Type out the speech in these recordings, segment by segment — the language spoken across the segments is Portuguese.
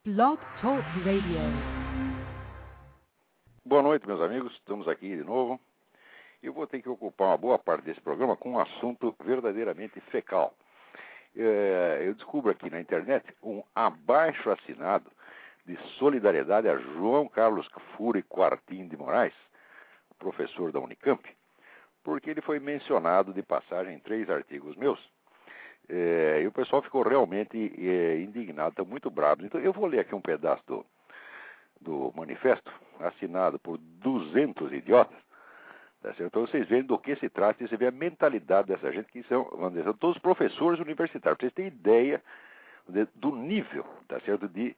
Blog Talk Radio. Boa noite, meus amigos. Estamos aqui de novo. Eu vou ter que ocupar uma boa parte desse programa com um assunto verdadeiramente fecal. Eu descubro aqui na internet um abaixo-assinado de solidariedade a João Carlos Cury Quartim de Moraes, professor da Unicamp, porque ele foi mencionado de passagem em 3 artigos meus. E o pessoal ficou realmente indignado, está muito bravo. Então eu vou ler aqui um pedaço do manifesto, assinado por 200 idiotas, tá certo? Para vocês verem do que se trata e você vê a mentalidade dessa gente, que são, vamos dizer, são todos professores universitários. Pra vocês terem ideia do nível, tá certo, de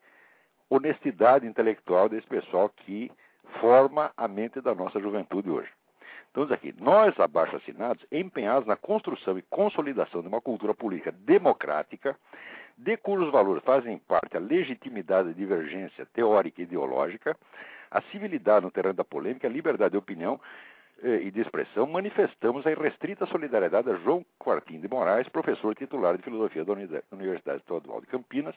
honestidade intelectual desse pessoal que forma a mente da nossa juventude hoje. Então, diz aqui, nós, abaixo-assinados, empenhados na construção e consolidação de uma cultura política democrática, de cujos valores fazem parte a legitimidade e divergência teórica e ideológica, a civilidade no terreno da polêmica, a liberdade de opinião e de expressão, manifestamos a irrestrita solidariedade a João Quartim de Moraes, professor titular de Filosofia da Universidade Estadual de Campinas,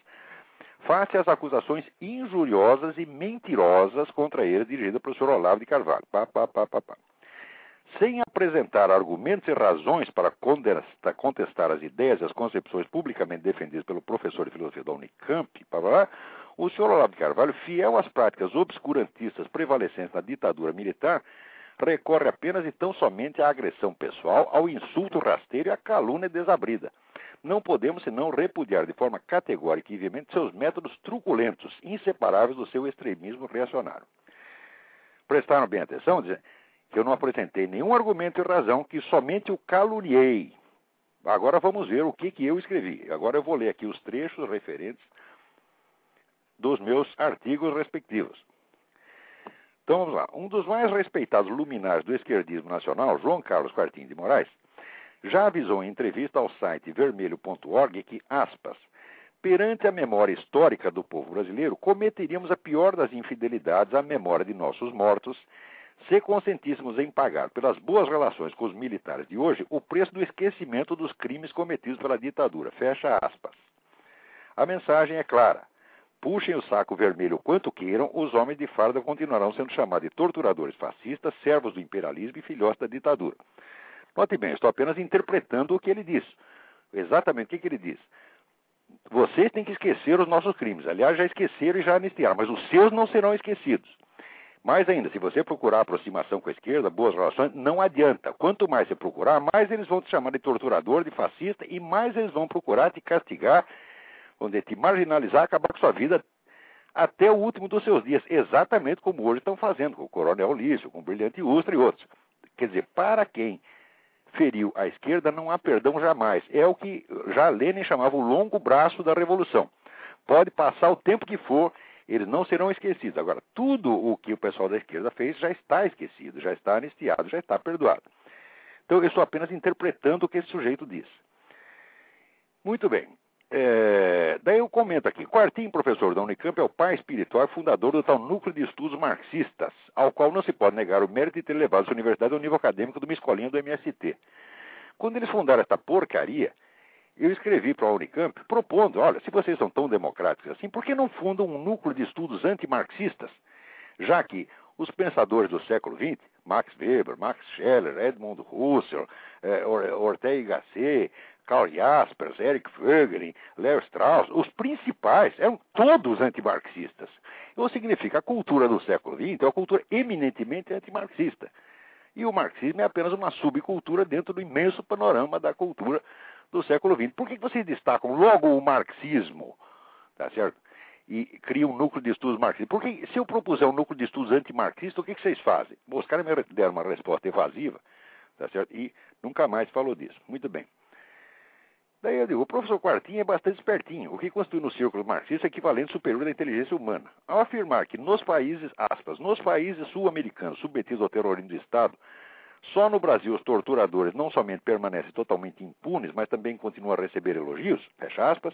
face às acusações injuriosas e mentirosas contra ele, dirigidas pelo professor Olavo de Carvalho. Sem apresentar argumentos e razões para contestar as ideias e as concepções publicamente defendidas pelo professor de filosofia da Unicamp, o senhor Olavo de Carvalho, fiel às práticas obscurantistas prevalecentes na ditadura militar, recorre apenas e tão somente à agressão pessoal, ao insulto rasteiro e à calúnia desabrida. Não podemos senão repudiar de forma categórica e veemente seus métodos truculentos, inseparáveis do seu extremismo reacionário. Prestaram bem atenção? Dizem que eu não apresentei nenhum argumento e razão, que somente o caluniei. Agora vamos ver o que eu escrevi. Agora eu vou ler aqui os trechos referentes dos meus artigos respectivos. Então vamos lá. Um dos mais respeitados luminares do esquerdismo nacional, João Carlos Quartim de Moraes, já avisou em entrevista ao site vermelho.org que, aspas, perante a memória histórica do povo brasileiro, cometeríamos a pior das infidelidades à memória de nossos mortos, se consentíssemos em pagar pelas boas relações com os militares de hoje o preço do esquecimento dos crimes cometidos pela ditadura. Fecha aspas. A mensagem é clara. Puxem o saco vermelho quanto queiram, os homens de farda continuarão sendo chamados de torturadores fascistas, servos do imperialismo e filhotes da ditadura. Note bem, estou apenas interpretando o que ele diz. Exatamente o que ele diz. Vocês têm que esquecer os nossos crimes. Aliás, já esqueceram e já anistiaram, mas os seus não serão esquecidos. Mais ainda, se você procurar aproximação com a esquerda, boas relações, não adianta. Quanto mais você procurar, mais eles vão te chamar de torturador, de fascista, e mais eles vão procurar te castigar, vão te marginalizar, acabar com sua vida até o último dos seus dias. Exatamente como hoje estão fazendo com o Coronel Lício, com o Brilhante Ustra e outros. Quer dizer, para quem feriu a esquerda, não há perdão jamais. É o que já Lenin chamava o longo braço da revolução. Pode passar o tempo que for, eles não serão esquecidos. Agora, tudo o que o pessoal da esquerda fez já está esquecido, já está anistiado, já está perdoado. Então, eu estou apenas interpretando o que esse sujeito diz. Muito bem. Daí eu comento aqui. Quartim, professor da Unicamp, é o pai espiritual e fundador do tal núcleo de estudos marxistas, ao qual não se pode negar o mérito de ter levado a sua universidade ao nível acadêmico de uma escolinha do MST. Quando eles fundaram esta porcaria, eu escrevi para a Unicamp propondo, olha, se vocês são tão democráticos assim, por que não fundam um núcleo de estudos antimarxistas? Já que os pensadores do século XX, Max Weber, Max Scheler, Edmund Husserl, Ortega y Gasset, Karl Jaspers, Eric Voegelin, Leo Strauss, os principais eram todos antimarxistas. Isso significa que a cultura do século XX é uma cultura eminentemente antimarxista. E o marxismo é apenas uma subcultura dentro do imenso panorama da cultura do século XX. Por que vocês destacam logo o marxismo? Tá certo? E criam um núcleo de estudos marxistas. Porque se eu propuser um núcleo de estudos antimarxistas, o que vocês fazem? Os caras me deram uma resposta evasiva, tá certo? E nunca mais falou disso. Muito bem. Daí eu digo, o professor Quartim é bastante espertinho, o que constitui no círculo marxista equivalente superior da inteligência humana. Ao afirmar que nos países, aspas, nos países sul-americanos submetidos ao terrorismo do Estado, só no Brasil os torturadores não somente permanecem totalmente impunes, mas também continuam a receber elogios, fecha aspas,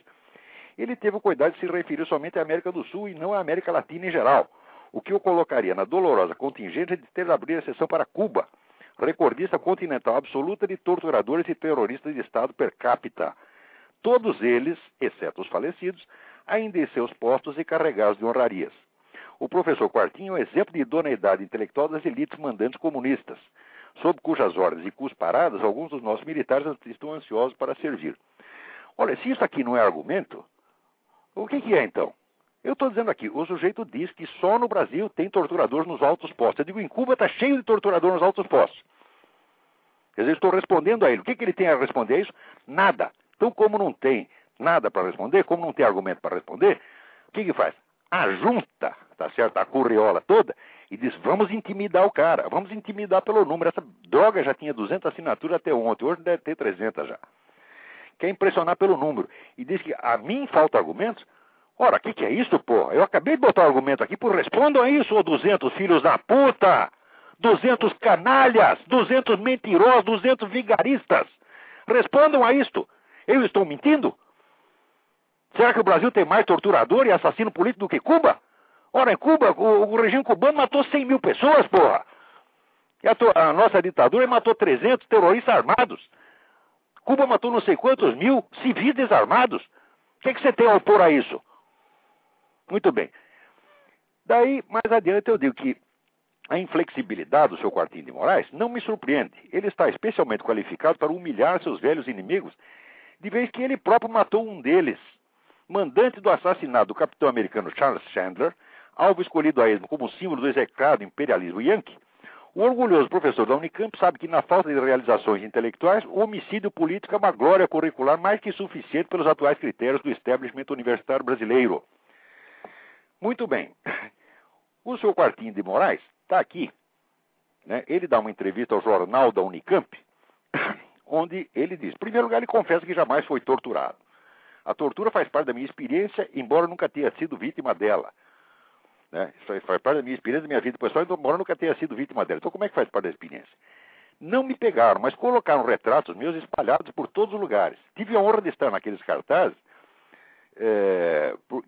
ele teve o cuidado de se referir somente à América do Sul e não à América Latina em geral, o que o colocaria na dolorosa contingência de ter de abrir exceção para Cuba, recordista continental absoluta de torturadores e terroristas de Estado per capita. Todos eles, exceto os falecidos, ainda em seus postos e carregados de honrarias. O professor Quartinho é um exemplo de idoneidade intelectual das elites mandantes comunistas, sob cujas ordens e cusparadas alguns dos nossos militares estão ansiosos para servir. Olha, se isso aqui não é argumento, o que é então? Eu estou dizendo aqui, o sujeito diz que só no Brasil tem torturadores nos altos postos. Eu digo, em Cuba está cheio de torturadores nos altos postos. Quer dizer, eu estou respondendo a ele. O que ele tem a responder a isso? Nada. Então, como não tem nada para responder, como não tem argumento para responder, o que faz? Ajunta, tá certo, a curriola toda e diz, vamos intimidar o cara, vamos intimidar pelo número. Essa droga já tinha 200 assinaturas até ontem, hoje deve ter 300 já. Quer impressionar pelo número. E diz que a mim falta argumentos. Ora, o que é isso, porra? Eu acabei de botar o argumento aqui, por respondam a isso, ô 200 filhos da puta! 200 canalhas, 200 mentirosos, 200 vigaristas. Respondam a isto. Eu estou mentindo? Será que o Brasil tem mais torturador e assassino político do que Cuba? Ora, em Cuba, o regime cubano matou 100 mil pessoas, porra. E a nossa ditadura matou 300 terroristas armados. Cuba matou não sei quantos mil civis desarmados. O que você tem a opor a isso? Muito bem. Daí, mais adiante, eu digo que a inflexibilidade do seu Quartinho de Moraes não me surpreende. Ele está especialmente qualificado para humilhar seus velhos inimigos, de vez que ele próprio matou um deles, mandante do assassinato do capitão americano Charles Chandler, alvo escolhido a esmo como símbolo do execrado imperialismo yankee. O orgulhoso professor da Unicamp sabe que, na falta de realizações intelectuais, o homicídio político é uma glória curricular mais que suficiente pelos atuais critérios do establishment universitário brasileiro. Muito bem. O seu Quartinho de Moraes está aqui. Né? Ele dá uma entrevista ao jornal da Unicamp, onde ele diz, em primeiro lugar, ele confessa que jamais foi torturado. A tortura faz parte da minha experiência, embora nunca tenha sido vítima dela. Né? Isso faz parte da minha experiência, da minha vida pessoal, embora nunca tenha sido vítima dela. Então, como é que faz parte da experiência? Não me pegaram, mas colocaram retratos meus espalhados por todos os lugares. Tive a honra de estar naqueles cartazes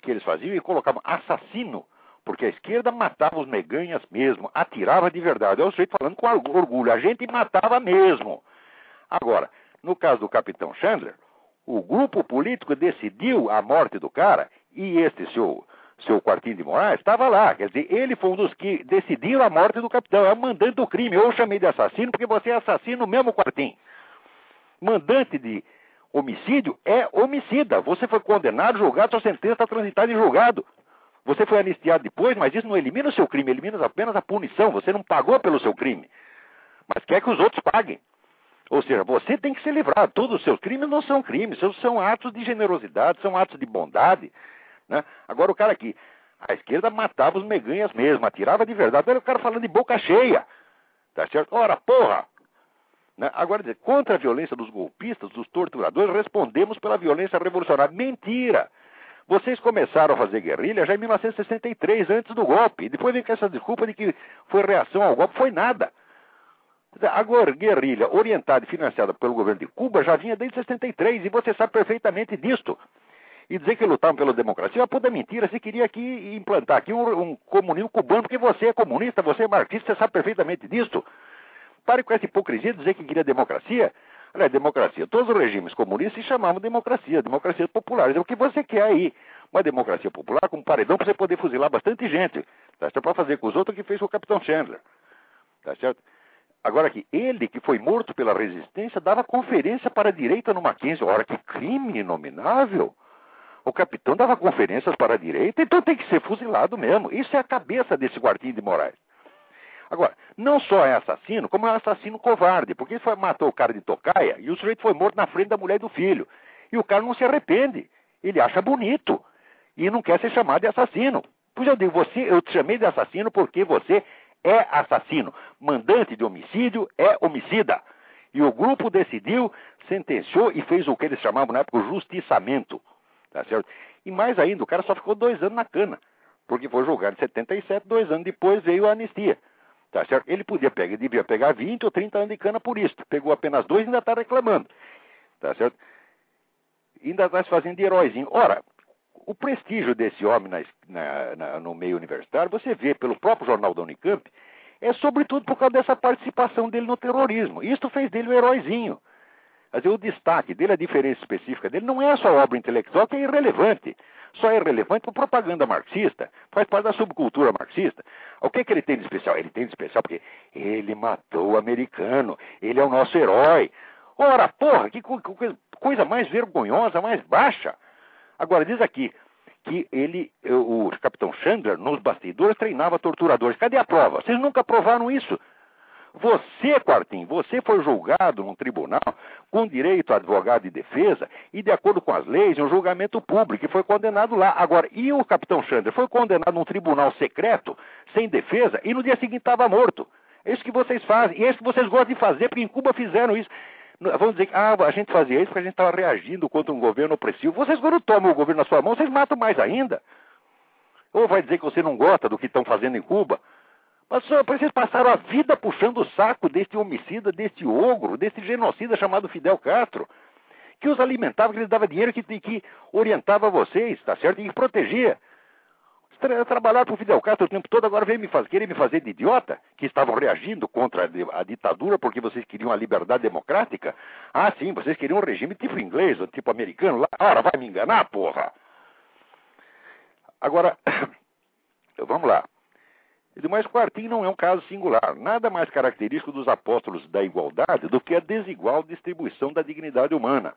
que eles faziam e colocavam assassino, porque a esquerda matava os meganhas mesmo, atirava de verdade. É o sujeito falando com orgulho, a gente matava mesmo. Agora, no caso do capitão Chandler, o grupo político decidiu a morte do cara e este seu Quartinho de Moraes estava lá. Quer dizer, ele foi um dos que decidiram a morte do capitão, é o mandante do crime. Eu chamei de assassino porque você é assassino mesmo, Quartinho. Mandante de homicídio é homicida. Você foi condenado, julgado, sua sentença está transitada em julgado. Você foi anistiado depois, mas isso não elimina o seu crime, elimina apenas a punição. Você não pagou pelo seu crime, mas quer que os outros paguem. Ou seja, você tem que ser livrado. Todos os seus crimes não são crimes, são atos de generosidade, são atos de bondade. Né? Agora o cara aqui, a esquerda matava os meganhas mesmo, atirava de verdade. Olha o cara falando de boca cheia. Tá certo? Ora, porra! Né? Agora, dizer, contra a violência dos golpistas, dos torturadores, respondemos pela violência revolucionária. Mentira! Vocês começaram a fazer guerrilha já em 1963, antes do golpe. E depois vem com essa desculpa de que foi reação ao golpe. Foi nada. Agora, guerrilha orientada e financiada pelo governo de Cuba já vinha desde 63, e você sabe perfeitamente disto. E dizer que lutavam pela democracia é uma puta mentira. Você queria aqui implantar aqui um comunismo cubano, porque você é comunista, você é marxista, você sabe perfeitamente disto. Pare com essa hipocrisia de dizer que queria democracia. Olha, democracia. Todos os regimes comunistas se chamavam democracia populares. É o que você quer aí. Uma democracia popular com paredão para você poder fuzilar bastante gente. Tá certo? Para fazer com os outros o que fez com o capitão Chandler. Tá certo? Agora que ele, que foi morto pela resistência, dava conferência para a direita no Mackenzie. Ora, que crime inominável. O capitão dava conferências para a direita, então tem que ser fuzilado mesmo. Isso é a cabeça desse Quartinho de Moraes. Agora, não só é assassino, como é um assassino covarde, porque ele matou o cara de tocaia e o sujeito foi morto na frente da mulher e do filho. E o cara não se arrepende. Ele acha bonito e não quer ser chamado de assassino. Pois eu digo, eu te chamei de assassino porque você é assassino. Mandante de homicídio é homicida. E o grupo decidiu, sentenciou e fez o que eles chamavam na época o justiçamento. Tá certo? E mais ainda, o cara só ficou 2 anos na cana, porque foi julgado em 77, 2 anos depois veio a anistia. Tá certo? Ele devia pegar 20 ou 30 anos de cana por isso. Pegou apenas 2 e ainda está reclamando. Tá certo? Ainda está se fazendo de heróizinho. Ora, o prestígio desse homem no meio universitário, você vê pelo próprio jornal da Unicamp, é sobretudo por causa dessa participação dele no terrorismo. Isto fez dele um heróizinho. Quer dizer, o destaque dele, a diferença específica dele, não é só obra intelectual, que é irrelevante. Só é relevante para propaganda marxista, faz parte da subcultura marxista. O que ele tem de especial? Ele tem de especial porque ele matou o americano, ele é o nosso herói. Ora, porra, que coisa mais vergonhosa, mais baixa. Agora, diz aqui que o capitão Chandler, nos bastidores, treinava torturadores. Cadê a prova? Vocês nunca provaram isso. Você, Quartim, você foi julgado num tribunal com direito a advogado de defesa e, de acordo com as leis, em um julgamento público, e foi condenado lá. Agora, e o capitão Chandler foi condenado num tribunal secreto, sem defesa, e no dia seguinte estava morto. É isso que vocês fazem, e é isso que vocês gostam de fazer, porque em Cuba fizeram isso. Vamos dizer que a gente fazia isso porque a gente estava reagindo contra um governo opressivo. Vocês, quando tomam o governo na sua mão, vocês matam mais ainda. Ou vai dizer que você não gosta do que estão fazendo em Cuba? Mas vocês passaram a vida puxando o saco deste homicida, deste ogro, deste genocida chamado Fidel Castro, que os alimentava, que lhes dava dinheiro, que orientava vocês, tá certo? E protegia. Trabalharam para o Fidel Castro o tempo todo, agora querem me fazer de idiota, que estavam reagindo contra a ditadura porque vocês queriam a liberdade democrática. Ah, sim, vocês queriam um regime tipo inglês, ou tipo americano lá. Ora, vai me enganar, porra! Agora, vamos lá. Mas Quartim não é um caso singular. Nada mais característico dos apóstolos da igualdade do que a desigual distribuição da dignidade humana.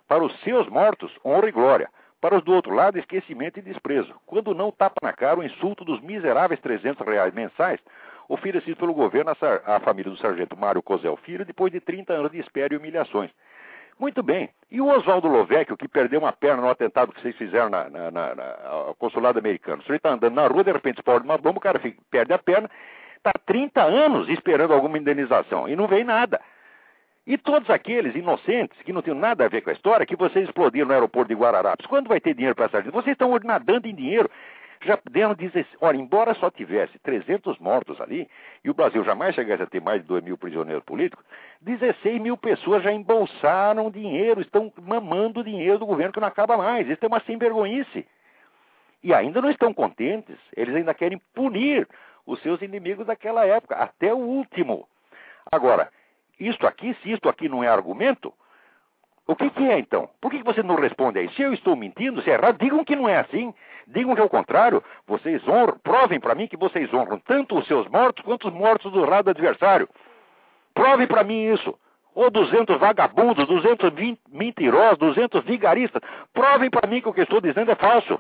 Para os seus mortos, honra e glória. Para os do outro lado, esquecimento e desprezo. Quando não tapa na cara o insulto dos miseráveis R$300 mensais oferecidos pelo governo à família do sargento Mário Cosel Filho depois de 30 anos de espera e humilhações. Muito bem. E o Oswaldo Lovecchio, que perdeu uma perna no atentado que vocês fizeram no consulado americano? O senhor está andando na rua, de repente explode uma bomba, o cara perde a perna, está 30 anos esperando alguma indenização e não vem nada. E todos aqueles inocentes, que não tinham nada a ver com a história, que vocês explodiram no aeroporto de Guararapes, quando vai ter dinheiro para essa gente? Vocês estão nadando em dinheiro. Já deram 16... Olha, embora só tivesse 300 mortos ali, e o Brasil jamais chegasse a ter mais de 2 mil prisioneiros políticos, 16 mil pessoas já embolsaram dinheiro, estão mamando o dinheiro do governo que não acaba mais. Isso é uma sem-vergonhice. E ainda não estão contentes, eles ainda querem punir os seus inimigos daquela época, até o último. Agora, se isto aqui não é argumento, o que é então? Por que você não responde aí? Se eu estou mentindo, se é errado, digam que não é assim. Digam que é o contrário. Vocês honram, provem para mim que vocês honram tanto os seus mortos quanto os mortos do lado adversário. Provem para mim isso. Ou 200 vagabundos, 200 mentirosos, 200 vigaristas. Provem para mim que o que eu estou dizendo é falso.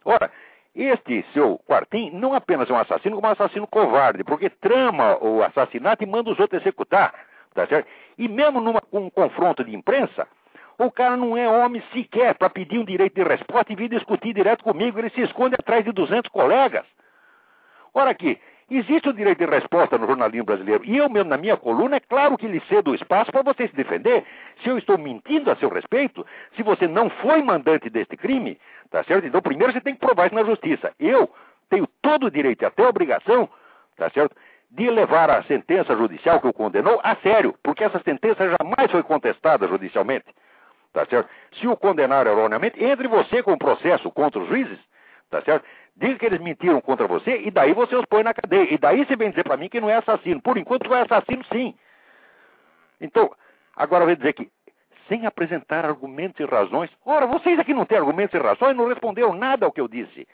Ora, este seu Quartim não apenas é um assassino, como um assassino covarde, porque trama o assassinato e manda os outros executar. Tá certo? E mesmo num confronto de imprensa, o cara não é homem sequer para pedir um direito de resposta e vir discutir direto comigo. Ele se esconde atrás de 200 colegas. Ora aqui, existe o direito de resposta no jornalismo brasileiro. E eu mesmo, na minha coluna, é claro que lhe cedo o espaço para você se defender. Se eu estou mentindo a seu respeito, se você não foi mandante deste crime, tá certo? Então primeiro você tem que provar isso na justiça. Eu tenho todo o direito e até a obrigação, tá certo, de levar a sentença judicial que o condenou a sério, porque essa sentença jamais foi contestada judicialmente. Tá certo? Se o condenar erroneamente, entre você com o processo contra os juízes, tá certo? Diga que eles mentiram contra você e daí você os põe na cadeia. E daí você vem dizer para mim que não é assassino. Por enquanto é assassino, sim. Então, agora eu vou dizer que, sem apresentar argumentos e razões... Ora, vocês aqui não têm argumentos e razões, não responderam nada ao que eu disse.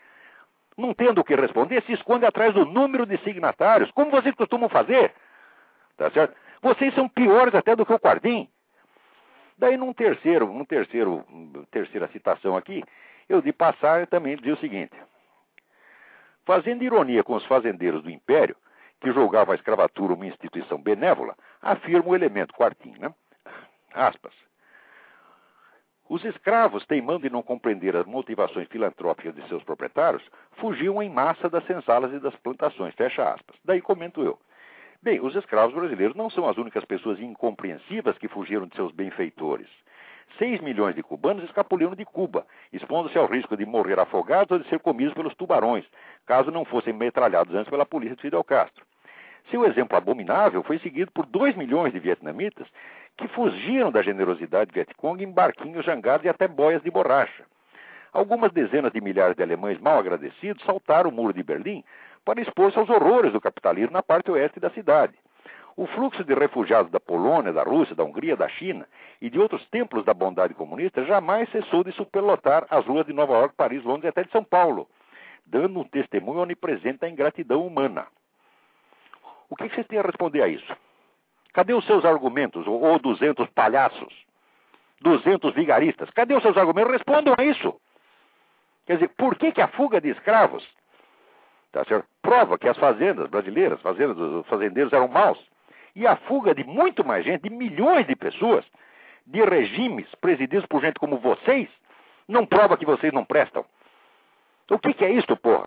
Não tendo o que responder, se esconde atrás do número de signatários, como vocês costumam fazer. Tá certo? Vocês são piores até do que o Quartim. Daí, terceira citação aqui, eu de passar também dizia o seguinte: fazendo ironia com os fazendeiros do Império, que julgavam a escravatura uma instituição benévola, afirma o elemento Quartim, né? Aspas. Os escravos, teimando em não compreender as motivações filantrópicas de seus proprietários, fugiam em massa das senzalas e das plantações. Fecha aspas. Daí comento eu. Bem, os escravos brasileiros não são as únicas pessoas incompreensivas que fugiram de seus benfeitores. 6 milhões de cubanos escapuliram de Cuba, expondo-se ao risco de morrer afogados ou de ser comidos pelos tubarões, caso não fossem metralhados antes pela polícia de Fidel Castro. Seu exemplo abominável foi seguido por 2 milhões de vietnamitas que fugiram da generosidade Vietcong em barquinhos jangados e até boias de borracha. Algumas dezenas de milhares de alemães mal agradecidos saltaram o muro de Berlim para expor-se aos horrores do capitalismo na parte oeste da cidade. O fluxo de refugiados da Polônia, da Rússia, da Hungria, da China e de outros templos da bondade comunista jamais cessou de superlotar as ruas de Nova York, Paris, Londres e até de São Paulo, dando um testemunho onipresente da ingratidão humana. O que vocês têm a responder a isso? Cadê os seus argumentos, ou 200 palhaços, 200 vigaristas? Cadê os seus argumentos? Respondam a isso. Quer dizer, por que a fuga de escravos, tá certo, prova que as fazendas brasileiras, os fazendeiros eram maus, e a fuga de muito mais gente, de milhões de pessoas, de regimes presididos por gente como vocês, não prova que vocês não prestam? O que é isso, porra?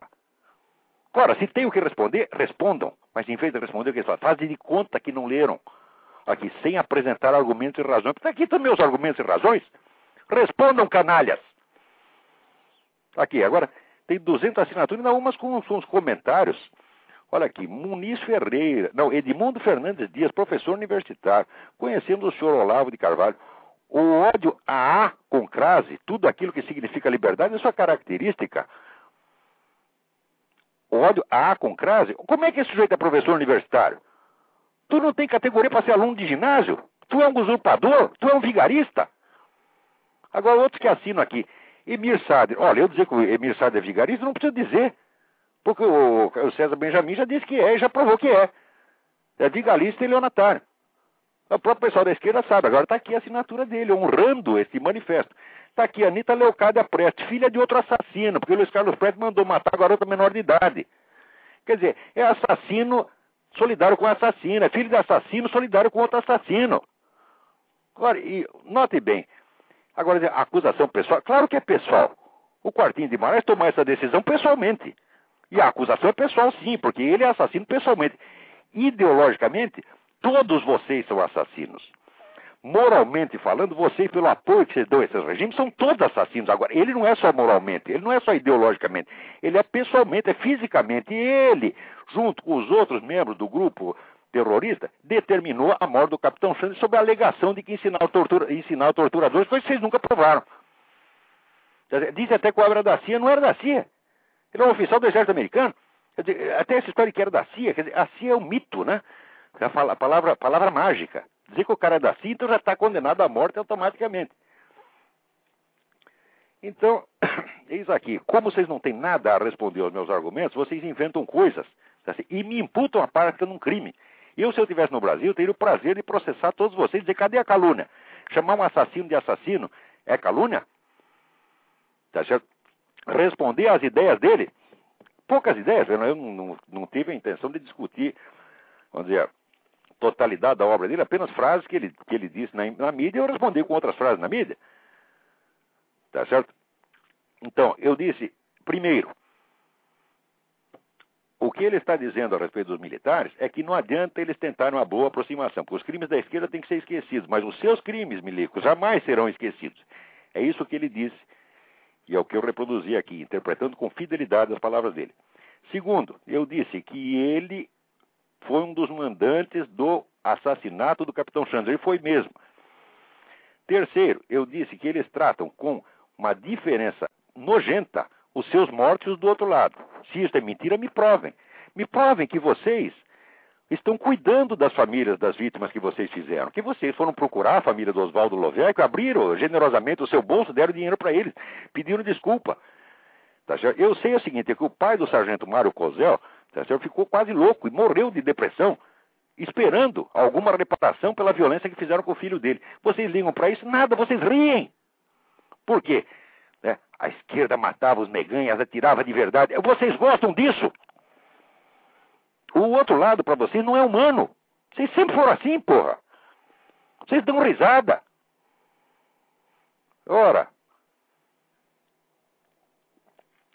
Ora, se tem o que responder, respondam. Mas em vez de responder, o que eles falam? Fazem de conta que não leram. Aqui, sem apresentar argumentos e razões. Porque aqui estão meus argumentos e razões. Respondam, canalhas. Aqui, agora, tem 200 assinaturas, ainda umas com uns comentários. Olha aqui, Edmundo Fernandes Dias, professor universitário. Conhecemos o senhor Olavo de Carvalho. O ódio a A com crase, tudo aquilo que significa liberdade, é sua característica. O ódio a A com crase? Como é que esse sujeito é professor universitário? Tu não tem categoria para ser aluno de ginásio? Tu é um usurpador? Tu é um vigarista? Agora, outros que assinam aqui. Emir Sader. Olha, eu dizer que o Emir Sader é vigarista, não preciso dizer. Porque o César Benjamin já disse que é, e já provou que é. É vigarista e leonatário. O próprio pessoal da esquerda sabe. Agora está aqui a assinatura dele, honrando esse manifesto. Está aqui a Anitta Leocádia Prestes, filha de outro assassino, porque o Luiz Carlos Prestes mandou matar a garota menor de idade. Quer dizer, é assassino solidário com assassino, é filho de assassino solidário com outro assassino. Agora, e note bem, agora a acusação pessoal, claro que é pessoal. O Quartinho de Moraes tomou essa decisão pessoalmente. E a acusação é pessoal sim, porque ele é assassino pessoalmente. Ideologicamente, todos vocês são assassinos. Moralmente falando, vocês, pelo apoio que vocês dão a esses regimes, são todos assassinos. Agora, ele não é só moralmente, ele não é só ideologicamente, ele é pessoalmente, é fisicamente. E ele, junto com os outros membros do grupo terrorista, determinou a morte do capitão Xande sob a alegação de que ensinar torturadores, coisa que vocês nunca provaram. Disse até que o era da CIA, não era da CIA. Ele é um oficial do exército americano. Quer dizer, até essa história que era da CIA, quer dizer, a CIA é um mito, né? A palavra mágica. Dizer que o cara é da CIA, então já está condenado à morte automaticamente. Então, eis aqui. Como vocês não têm nada a responder aos meus argumentos, vocês inventam coisas e me imputam a prática num crime. Eu, se eu estivesse no Brasil, teria o prazer de processar todos vocês e dizer, cadê a calúnia? Chamar um assassino de assassino é calúnia? Tá certo? Responder às ideias dele? Poucas ideias. Eu não tive a intenção de discutir, vamos dizer, totalidade da obra dele, apenas frases que ele disse na mídia, e eu respondi com outras frases na mídia. Tá certo? Então, eu disse, primeiro, o que ele está dizendo a respeito dos militares é que não adianta eles tentarem uma boa aproximação, porque os crimes da esquerda têm que ser esquecidos, mas os seus crimes, milicos, jamais serão esquecidos. É isso que ele disse, e é o que eu reproduzi aqui, interpretando com fidelidade as palavras dele. Segundo, eu disse que ele foi um dos mandantes do assassinato do capitão Xande. Ele foi mesmo. Terceiro, eu disse que eles tratam com uma diferença nojenta os seus mortos do outro lado. Se isso é mentira, me provem. Me provem que vocês estão cuidando das famílias das vítimas que vocês fizeram. Que vocês foram procurar a família do Oswaldo Loveco, abriram generosamente o seu bolso, deram dinheiro para eles, pediram desculpa. Tá certo? Eu sei o seguinte, é que o pai do sargento Mário Cosel, tá certo, ficou quase louco e morreu de depressão, esperando alguma reparação pela violência que fizeram com o filho dele. Vocês ligam para isso? Nada, vocês riem. Por quê? A esquerda matava os meganhas, atirava de verdade. Vocês gostam disso? O outro lado para vocês não é humano. Vocês sempre foram assim, porra. Vocês dão risada. Ora.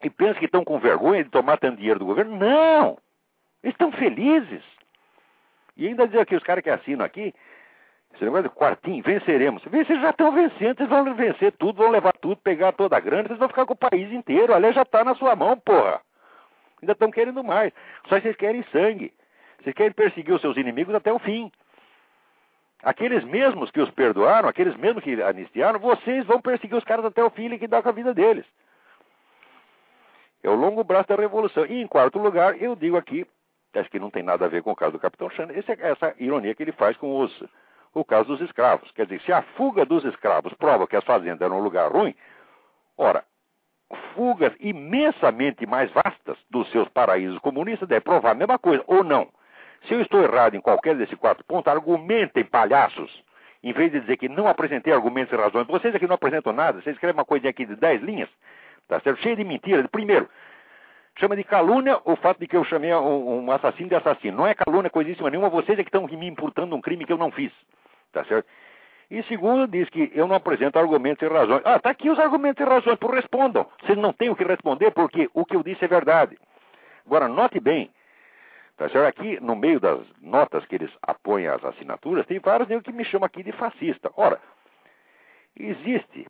E pensam que estão com vergonha de tomar tanto dinheiro do governo? Não! Eles estão felizes. E ainda dizer que os caras que assinam aqui, esse negócio de quartinho, venceremos. Vocês já estão vencendo, vocês vão vencer tudo, vão levar tudo, pegar toda a grana, vocês vão ficar com o país inteiro. Aliás, já está na sua mão, porra. Ainda estão querendo mais. Só que vocês querem sangue. Vocês querem perseguir os seus inimigos até o fim. Aqueles mesmos que os perdoaram, aqueles mesmos que anistiaram, vocês vão perseguir os caras até o fim e liquidar com a vida deles. É o longo braço da revolução. E em quarto lugar, eu digo aqui, Acho que não tem nada a ver com o caso do Capitão Xana. Essa ironia que ele faz com o caso dos escravos. Quer dizer, se a fuga dos escravos prova que as fazendas eram um lugar ruim, ora, fugas imensamente mais vastas dos seus paraísos comunistas devem provar a mesma coisa, ou não. Se eu estou errado em qualquer desses 4 pontos, argumentem, palhaços, em vez de dizer que não apresentei argumentos e razões. Vocês aqui não apresentam nada, vocês escrevem uma coisinha aqui de 10 linhas, tá certo? Cheio de mentiras. Primeiro, chama de calúnia o fato de que eu chamei um assassino de assassino. Não é calúnia, coisíssima nenhuma, vocês é que estão me imputando um crime que eu não fiz, tá certo? E segundo, diz que eu não apresento argumentos e razões. Ah, tá aqui os argumentos e razões, por respondam. Vocês não têm o que responder porque o que eu disse é verdade. Agora, note bem, tá certo? Aqui, no meio das notas que eles apoiam às assinaturas, tem vários que me chamam aqui de fascista. Ora, existe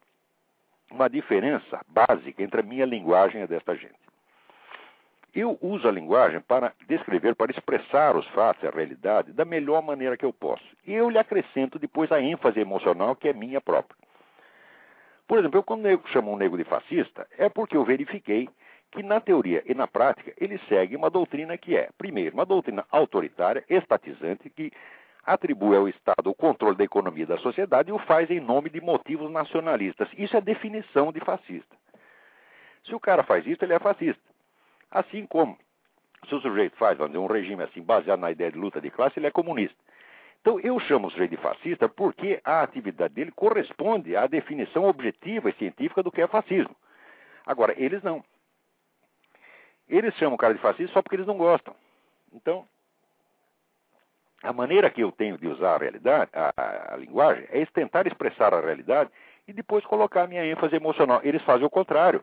uma diferença básica entre a minha linguagem e a desta gente. Eu uso a linguagem para descrever, para expressar os fatos e a realidade da melhor maneira que eu posso. E eu lhe acrescento depois a ênfase emocional que é minha própria. Por exemplo, quando eu chamo um negro de fascista, é porque eu verifiquei que na teoria e na prática ele segue uma doutrina que é, primeiro, uma doutrina autoritária, estatizante, que atribui ao Estado o controle da economia e da sociedade e o faz em nome de motivos nacionalistas. Isso é definição de fascista. Se o cara faz isso, ele é fascista. Assim como, se o sujeito faz, vamos dizer, um regime assim, baseado na ideia de luta de classe, ele é comunista. Então, eu chamo o sujeito de fascista porque a atividade dele corresponde à definição objetiva e científica do que é fascismo. Agora, eles não. Eles chamam o cara de fascista só porque eles não gostam. Então, a maneira que eu tenho de usar a realidade, a linguagem, é tentar expressar a realidade e depois colocar a minha ênfase emocional. Eles fazem o contrário.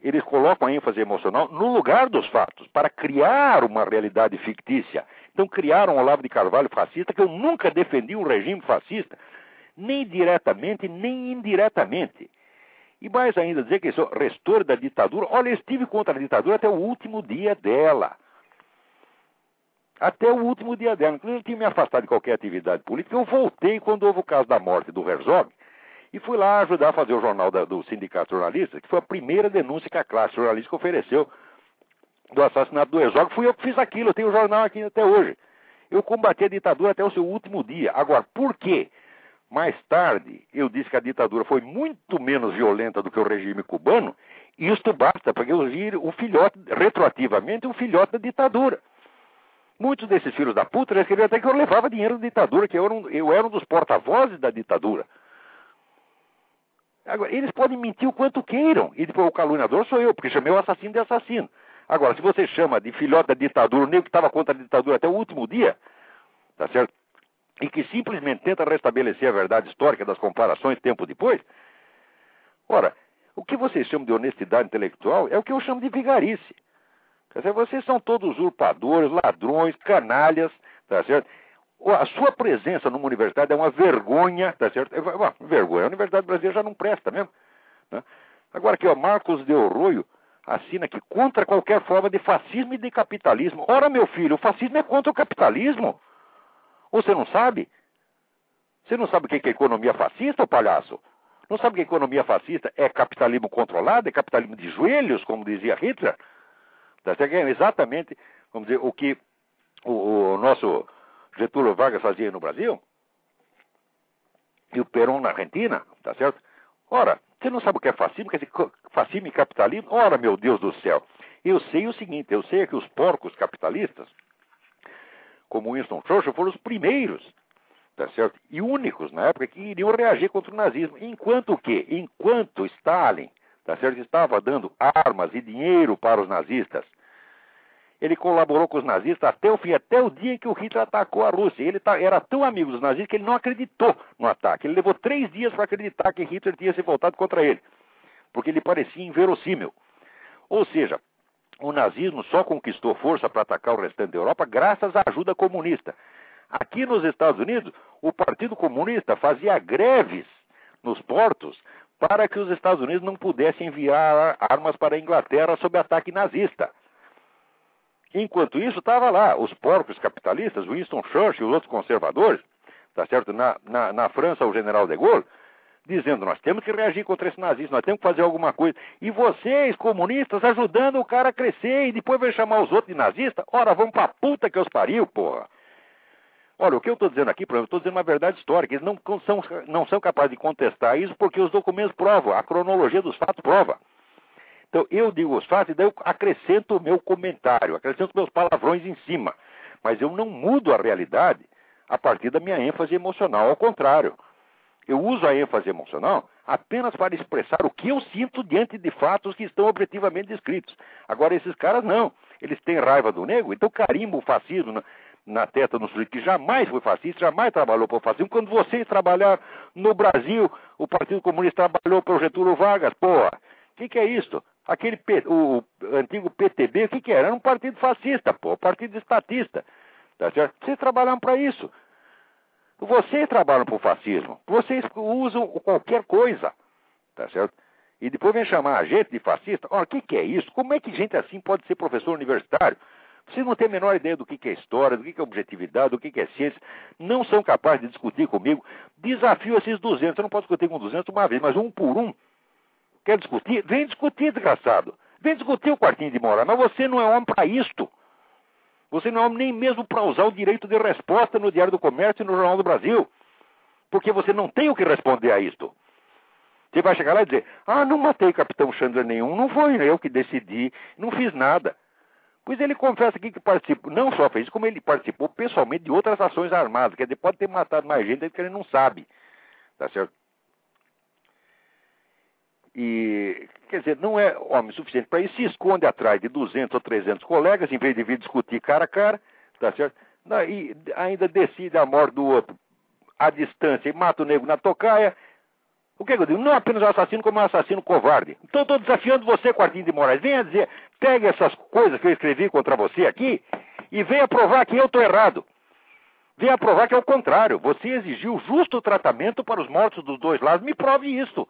Eles colocam a ênfase emocional no lugar dos fatos, para criar uma realidade fictícia. Então criaram Olavo de Carvalho fascista, que eu nunca defendi um regime fascista, nem diretamente, nem indiretamente. E mais ainda, dizer que eu sou restor da ditadura. Olha, eu estive contra a ditadura até o último dia dela. Até o último dia dela. Inclusive, eu tinha me afastado de qualquer atividade política. Eu voltei quando houve o caso da morte do Herzog. E fui lá ajudar a fazer o jornal do Sindicato Jornalista, que foi a primeira denúncia que a classe jornalística ofereceu do assassinato do Herzog. Fui eu que fiz aquilo, eu tenho o jornal aqui até hoje. Eu combati a ditadura até o seu último dia. Agora, por quê? Mais tarde, eu disse que a ditadura foi muito menos violenta do que o regime cubano, e isto basta, porque eu vi o filhote, retroativamente, o filhote da ditadura. Muitos desses filhos da puta já escreveram até que eu levava dinheiro da ditadura, que eu era um dos porta-vozes da ditadura. Agora, eles podem mentir o quanto queiram, e depois o caluniador sou eu, porque chamei o assassino de assassino. Agora, se você chama de filhote da ditadura, o nego que estava contra a ditadura até o último dia, tá certo? E que simplesmente tenta restabelecer a verdade histórica das comparações tempo depois, ora, o que vocês chamam de honestidade intelectual é o que eu chamo de vigarice. Quer dizer, vocês são todos usurpadores, ladrões, canalhas, tá certo? A sua presença numa universidade é uma vergonha, tá certo? Vergonha. A Universidade Brasileira já não presta mesmo. Né? Agora aqui, ó, Marcos de Orroio assina aqui contra qualquer forma de fascismo e de capitalismo. Ora, meu filho, o fascismo é contra o capitalismo. Ou você não sabe? Você não sabe o que é economia fascista, ô palhaço? Não sabe que economia fascista é capitalismo controlado, é capitalismo de joelhos, como dizia Hitler? Tá certo? É exatamente, vamos dizer, o que o nosso Getúlio Vargas fazia no Brasil, e o Perón na Argentina, tá certo? Ora, você não sabe o que é fascismo? Quer dizer, fascismo e capitalismo? Ora, meu Deus do céu. Eu sei o seguinte, eu sei que os porcos capitalistas, como Winston Churchill, foram os primeiros, tá certo? E únicos na época que iriam reagir contra o nazismo. Enquanto Stalin, tá certo, estava dando armas e dinheiro para os nazistas, ele colaborou com os nazistas até o fim, até o dia em que o Hitler atacou a Rússia. Ele era tão amigo dos nazistas que ele não acreditou no ataque. Ele levou 3 dias para acreditar que Hitler tinha se voltado contra ele, porque ele parecia inverossímil. Ou seja, o nazismo só conquistou força para atacar o restante da Europa graças à ajuda comunista. Aqui nos Estados Unidos, o Partido Comunista fazia greves nos portos para que os Estados Unidos não pudessem enviar armas para a Inglaterra sob ataque nazista. Enquanto isso, estava lá, os porcos capitalistas, Winston Churchill e os outros conservadores, tá certo? Na França, o general de Gaulle, dizendo, nós temos que reagir contra esse nazismo, nós temos que fazer alguma coisa. E vocês, comunistas, ajudando o cara a crescer e depois vem chamar os outros de nazista? Ora, vamos pra puta que os pariu, porra. Olha, o que eu estou dizendo aqui, por exemplo, eu estou dizendo uma verdade histórica. Eles não são capazes de contestar isso porque os documentos provam, a cronologia dos fatos prova. Então, eu digo os fatos e daí eu acrescento o meu comentário, acrescento meus palavrões em cima. Mas eu não mudo a realidade a partir da minha ênfase emocional. Ao contrário, eu uso a ênfase emocional apenas para expressar o que eu sinto diante de fatos que estão objetivamente descritos. Agora, esses caras não. Eles têm raiva do negro, então carimba o fascismo na testa do sujeito que jamais foi fascista, jamais trabalhou para o fascismo. Quando vocês trabalharam no Brasil, o Partido Comunista trabalhou para o Getúlio Vargas, porra. O que é isso? O antigo PTB, o que era? Era um partido fascista, pô, partido estatista. Tá certo? Vocês trabalharam para isso. Vocês trabalham para o fascismo. Vocês usam qualquer coisa. Tá certo? E depois vem chamar a gente de fascista. Ora, o que é isso? Como é que gente assim pode ser professor universitário? Vocês não têm a menor ideia do que é história, do que é objetividade, do que é ciência. Não são capazes de discutir comigo. Desafio esses 200. Eu não posso discutir com 200 uma vez, mas um por um. Quer discutir? Vem discutir, desgraçado. Vem discutir o quartinho de moral. Mas você não é homem para isto. Você não é homem nem mesmo para usar o direito de resposta no Diário do Comércio e no Jornal do Brasil. Porque você não tem o que responder a isto. Você vai chegar lá e dizer, não matei o capitão Chandler nenhum, não foi eu que decidi, não fiz nada. Pois ele confessa aqui que participou, não só fez isso, como ele participou pessoalmente de outras ações armadas. Quer dizer, pode ter matado mais gente que ele não sabe. Tá certo? E, quer dizer, não é homem suficiente para isso, se esconde atrás de 200 ou 300 colegas, em vez de vir discutir cara a cara, tá certo? E ainda decide a morte do outro à distância e mata o negro na tocaia. O que eu digo? Não apenas um assassino, como um assassino covarde. Então estou desafiando você, Quartinho de Moraes. Venha dizer, pegue essas coisas que eu escrevi contra você aqui e venha provar que eu estou errado. Venha provar que é o contrário. Você exigiu justo tratamento para os mortos dos dois lados. Me prove isso.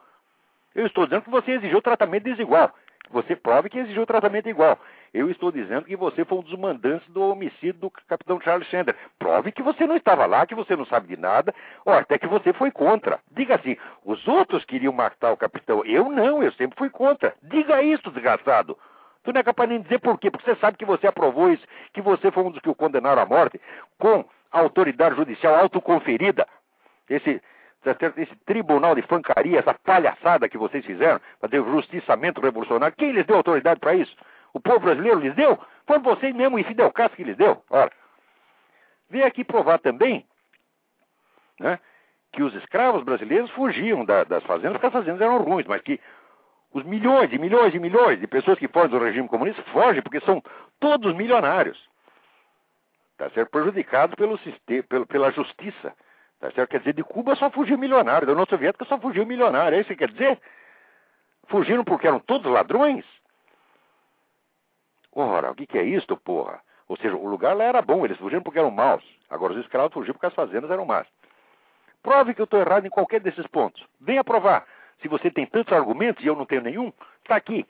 Eu estou dizendo que você exigiu tratamento desigual. Você prove que exigiu tratamento igual. Eu estou dizendo que você foi um dos mandantes do homicídio do capitão Charles Chandler. Prove que você não estava lá, que você não sabe de nada, ou até que você foi contra. Diga assim, os outros queriam matar o capitão. Eu não, eu sempre fui contra. Diga isso, desgraçado. Tu não é capaz nem de dizer por quê, porque você sabe que você aprovou isso, que você foi um dos que o condenaram à morte, com a autoridade judicial autoconferida. Esse tribunal de fancaria, essa palhaçada que vocês fizeram, fazer o justiçamento revolucionário, quem lhes deu autoridade para isso? O povo brasileiro lhes deu? Foi vocês mesmo e Fidel Castro que lhes deu. Ora, vem aqui provar também, né, que os escravos brasileiros fugiam das fazendas, porque as fazendas eram ruins, mas que os milhões e milhões e milhões de pessoas que fogem do regime comunista fogem porque são todos milionários. Tá certo? Prejudicados pela justiça. Tá certo? Quer dizer, de Cuba só fugiu milionário, da União Soviética só fugiu milionário. É isso que quer dizer? Fugiram porque eram todos ladrões? Ora, o que é isto, porra? Ou seja, o lugar lá era bom, eles fugiram porque eram maus. Agora os escravos fugiram porque as fazendas eram más. Prove que eu estou errado em qualquer desses pontos. Venha provar. Se você tem tantos argumentos e eu não tenho nenhum, está aqui.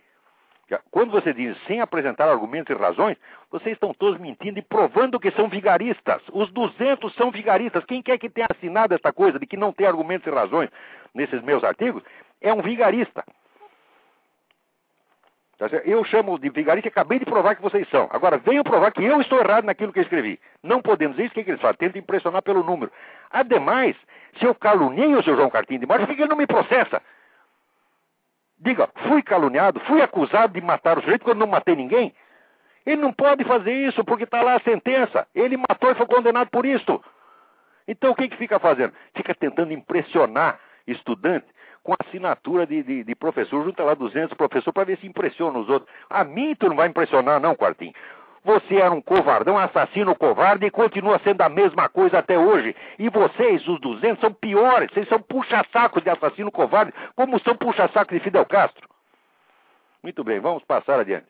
Quando você diz sem apresentar argumentos e razões, vocês estão todos mentindo e provando que são vigaristas. Os 200 são vigaristas. Quem quer que tenha assinado essa coisa de que não tem argumentos e razões nesses meus artigos, é um vigarista. Eu chamo de vigarista e acabei de provar que vocês são. Agora, venham provar que eu estou errado naquilo que eu escrevi. Não podemos dizer isso, o que eles fazem? Tentam impressionar pelo número. Ademais, se eu caluniei o seu João Cartinho de Moraes, por que ele não me processa? Diga, fui caluniado, fui acusado de matar o sujeito quando não matei ninguém. Ele não pode fazer isso porque está lá a sentença. Ele matou e foi condenado por isso. Então o que fica fazendo? Fica tentando impressionar estudante com assinatura de professor. Junta lá 200 professores para ver se impressiona os outros. A mim tu não vai impressionar não, Quartinho. Você era um covardão, assassino covarde e continua sendo a mesma coisa até hoje. E vocês, os 200, são piores. Vocês são puxa-sacos de assassino covarde, como são puxa-sacos de Fidel Castro. Muito bem, vamos passar adiante.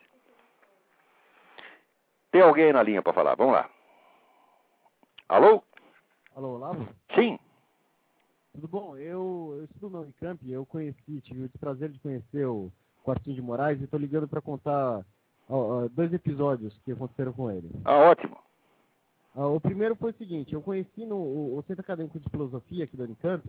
Tem alguém aí na linha para falar? Vamos lá. Alô? Alô, Olavo? Sim. Tudo bom? Eu estudo na Unicamp, tive o prazer de conhecer o Quartinho de Moraes e estou ligando para contar 2 episódios que aconteceram com ele. Ótimo. O primeiro foi o seguinte, eu conheci no Centro Acadêmico de Filosofia aqui da Unicamp,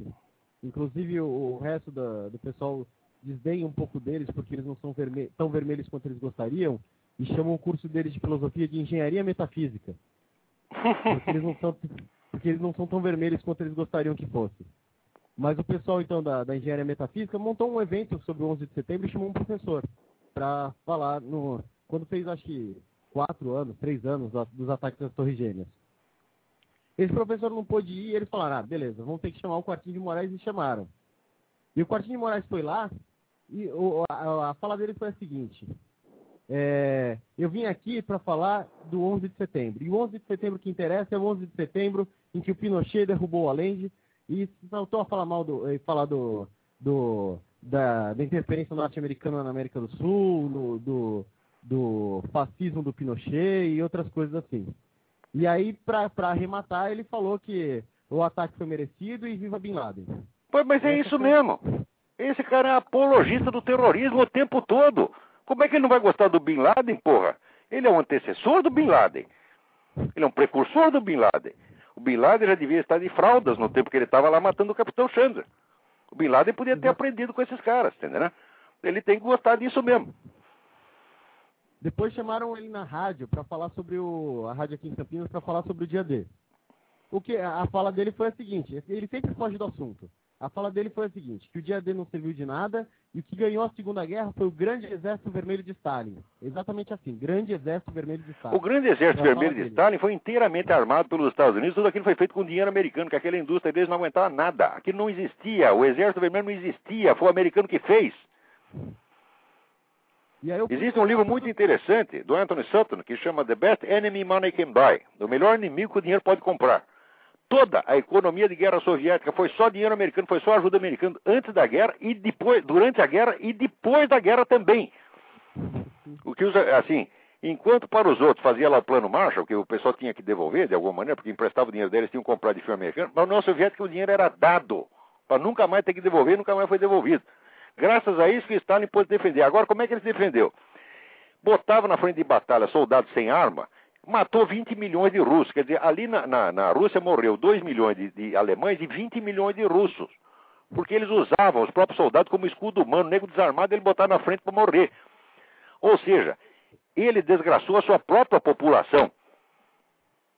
Inclusive o resto do pessoal desdenha um pouco deles porque eles não são tão vermelhos quanto eles gostariam e chamam o curso deles de filosofia de engenharia metafísica. Porque eles não são tão vermelhos quanto eles gostariam que fossem. Mas o pessoal, então, da engenharia metafísica montou um evento sobre o 11 de setembro e chamou um professor para falar quando fez, acho que, 3 anos dos ataques às Torres Gêmeas. Esse professor não pôde ir e eles falaram, beleza, vamos ter que chamar o Quartinho de Moraes, e chamaram. E o Quartinho de Moraes foi lá e a fala dele foi a seguinte: eu vim aqui para falar do 11 de setembro. E o 11 de setembro que interessa é o 11 de setembro em que o Pinochet derrubou o Allende e voltou a falar falar da interferência norte-americana na América do Sul, do fascismo do Pinochet e outras coisas assim. E aí, para arrematar, ele falou que o ataque foi merecido e viva Bin Laden. Pois, mas é isso mesmo. Esse cara é apologista do terrorismo o tempo todo. Como é que ele não vai gostar do Bin Laden, porra? Ele é um antecessor do Bin Laden. Ele é um precursor do Bin Laden. O Bin Laden já devia estar de fraldas no tempo que ele estava lá matando o Capitão Chandra. O Bin Laden podia ter aprendido com esses caras, entendeu? Ele tem que gostar disso mesmo. Depois chamaram ele na rádio para falar sobre a rádio aqui em Campinas para falar sobre o dia D. A fala dele foi a seguinte, ele sempre foge do assunto. A fala dele foi a seguinte, que o dia D não serviu de nada e o que ganhou a Segunda Guerra foi o Grande Exército Vermelho de Stalin. Exatamente assim, Grande Exército Vermelho de Stalin. O Grande Exército Vermelho de Stalin foi inteiramente armado pelos Estados Unidos, tudo aquilo foi feito com dinheiro americano, que aquela indústria deles não aguentava nada. Aquilo não existia, o Exército Vermelho não existia, foi o americano que fez. Existe um livro muito interessante do Anthony Sutton que chama The Best Enemy Money Can Buy, o melhor inimigo que o dinheiro pode comprar. Toda a economia de guerra soviética foi só dinheiro americano, foi só ajuda americana antes da guerra e depois, durante a guerra e depois da guerra também. O que usa, assim, enquanto para os outros fazia lá o plano Marshall, que o pessoal tinha que devolver de alguma maneira, porque emprestava o dinheiro deles, tinham que comprar de filme americano, mas no União Soviética o dinheiro era dado, para nunca mais ter que devolver, nunca mais foi devolvido. Graças a isso que Stalin pôde defender. Agora, como é que ele se defendeu? Botava na frente de batalha soldados sem arma, matou 20 milhões de russos. Quer dizer, ali na Rússia morreu 2 milhões de alemães e 20 milhões de russos. Porque eles usavam os próprios soldados como escudo humano. O nego desarmado ele botava na frente para morrer. Ou seja, ele desgraçou a sua própria população.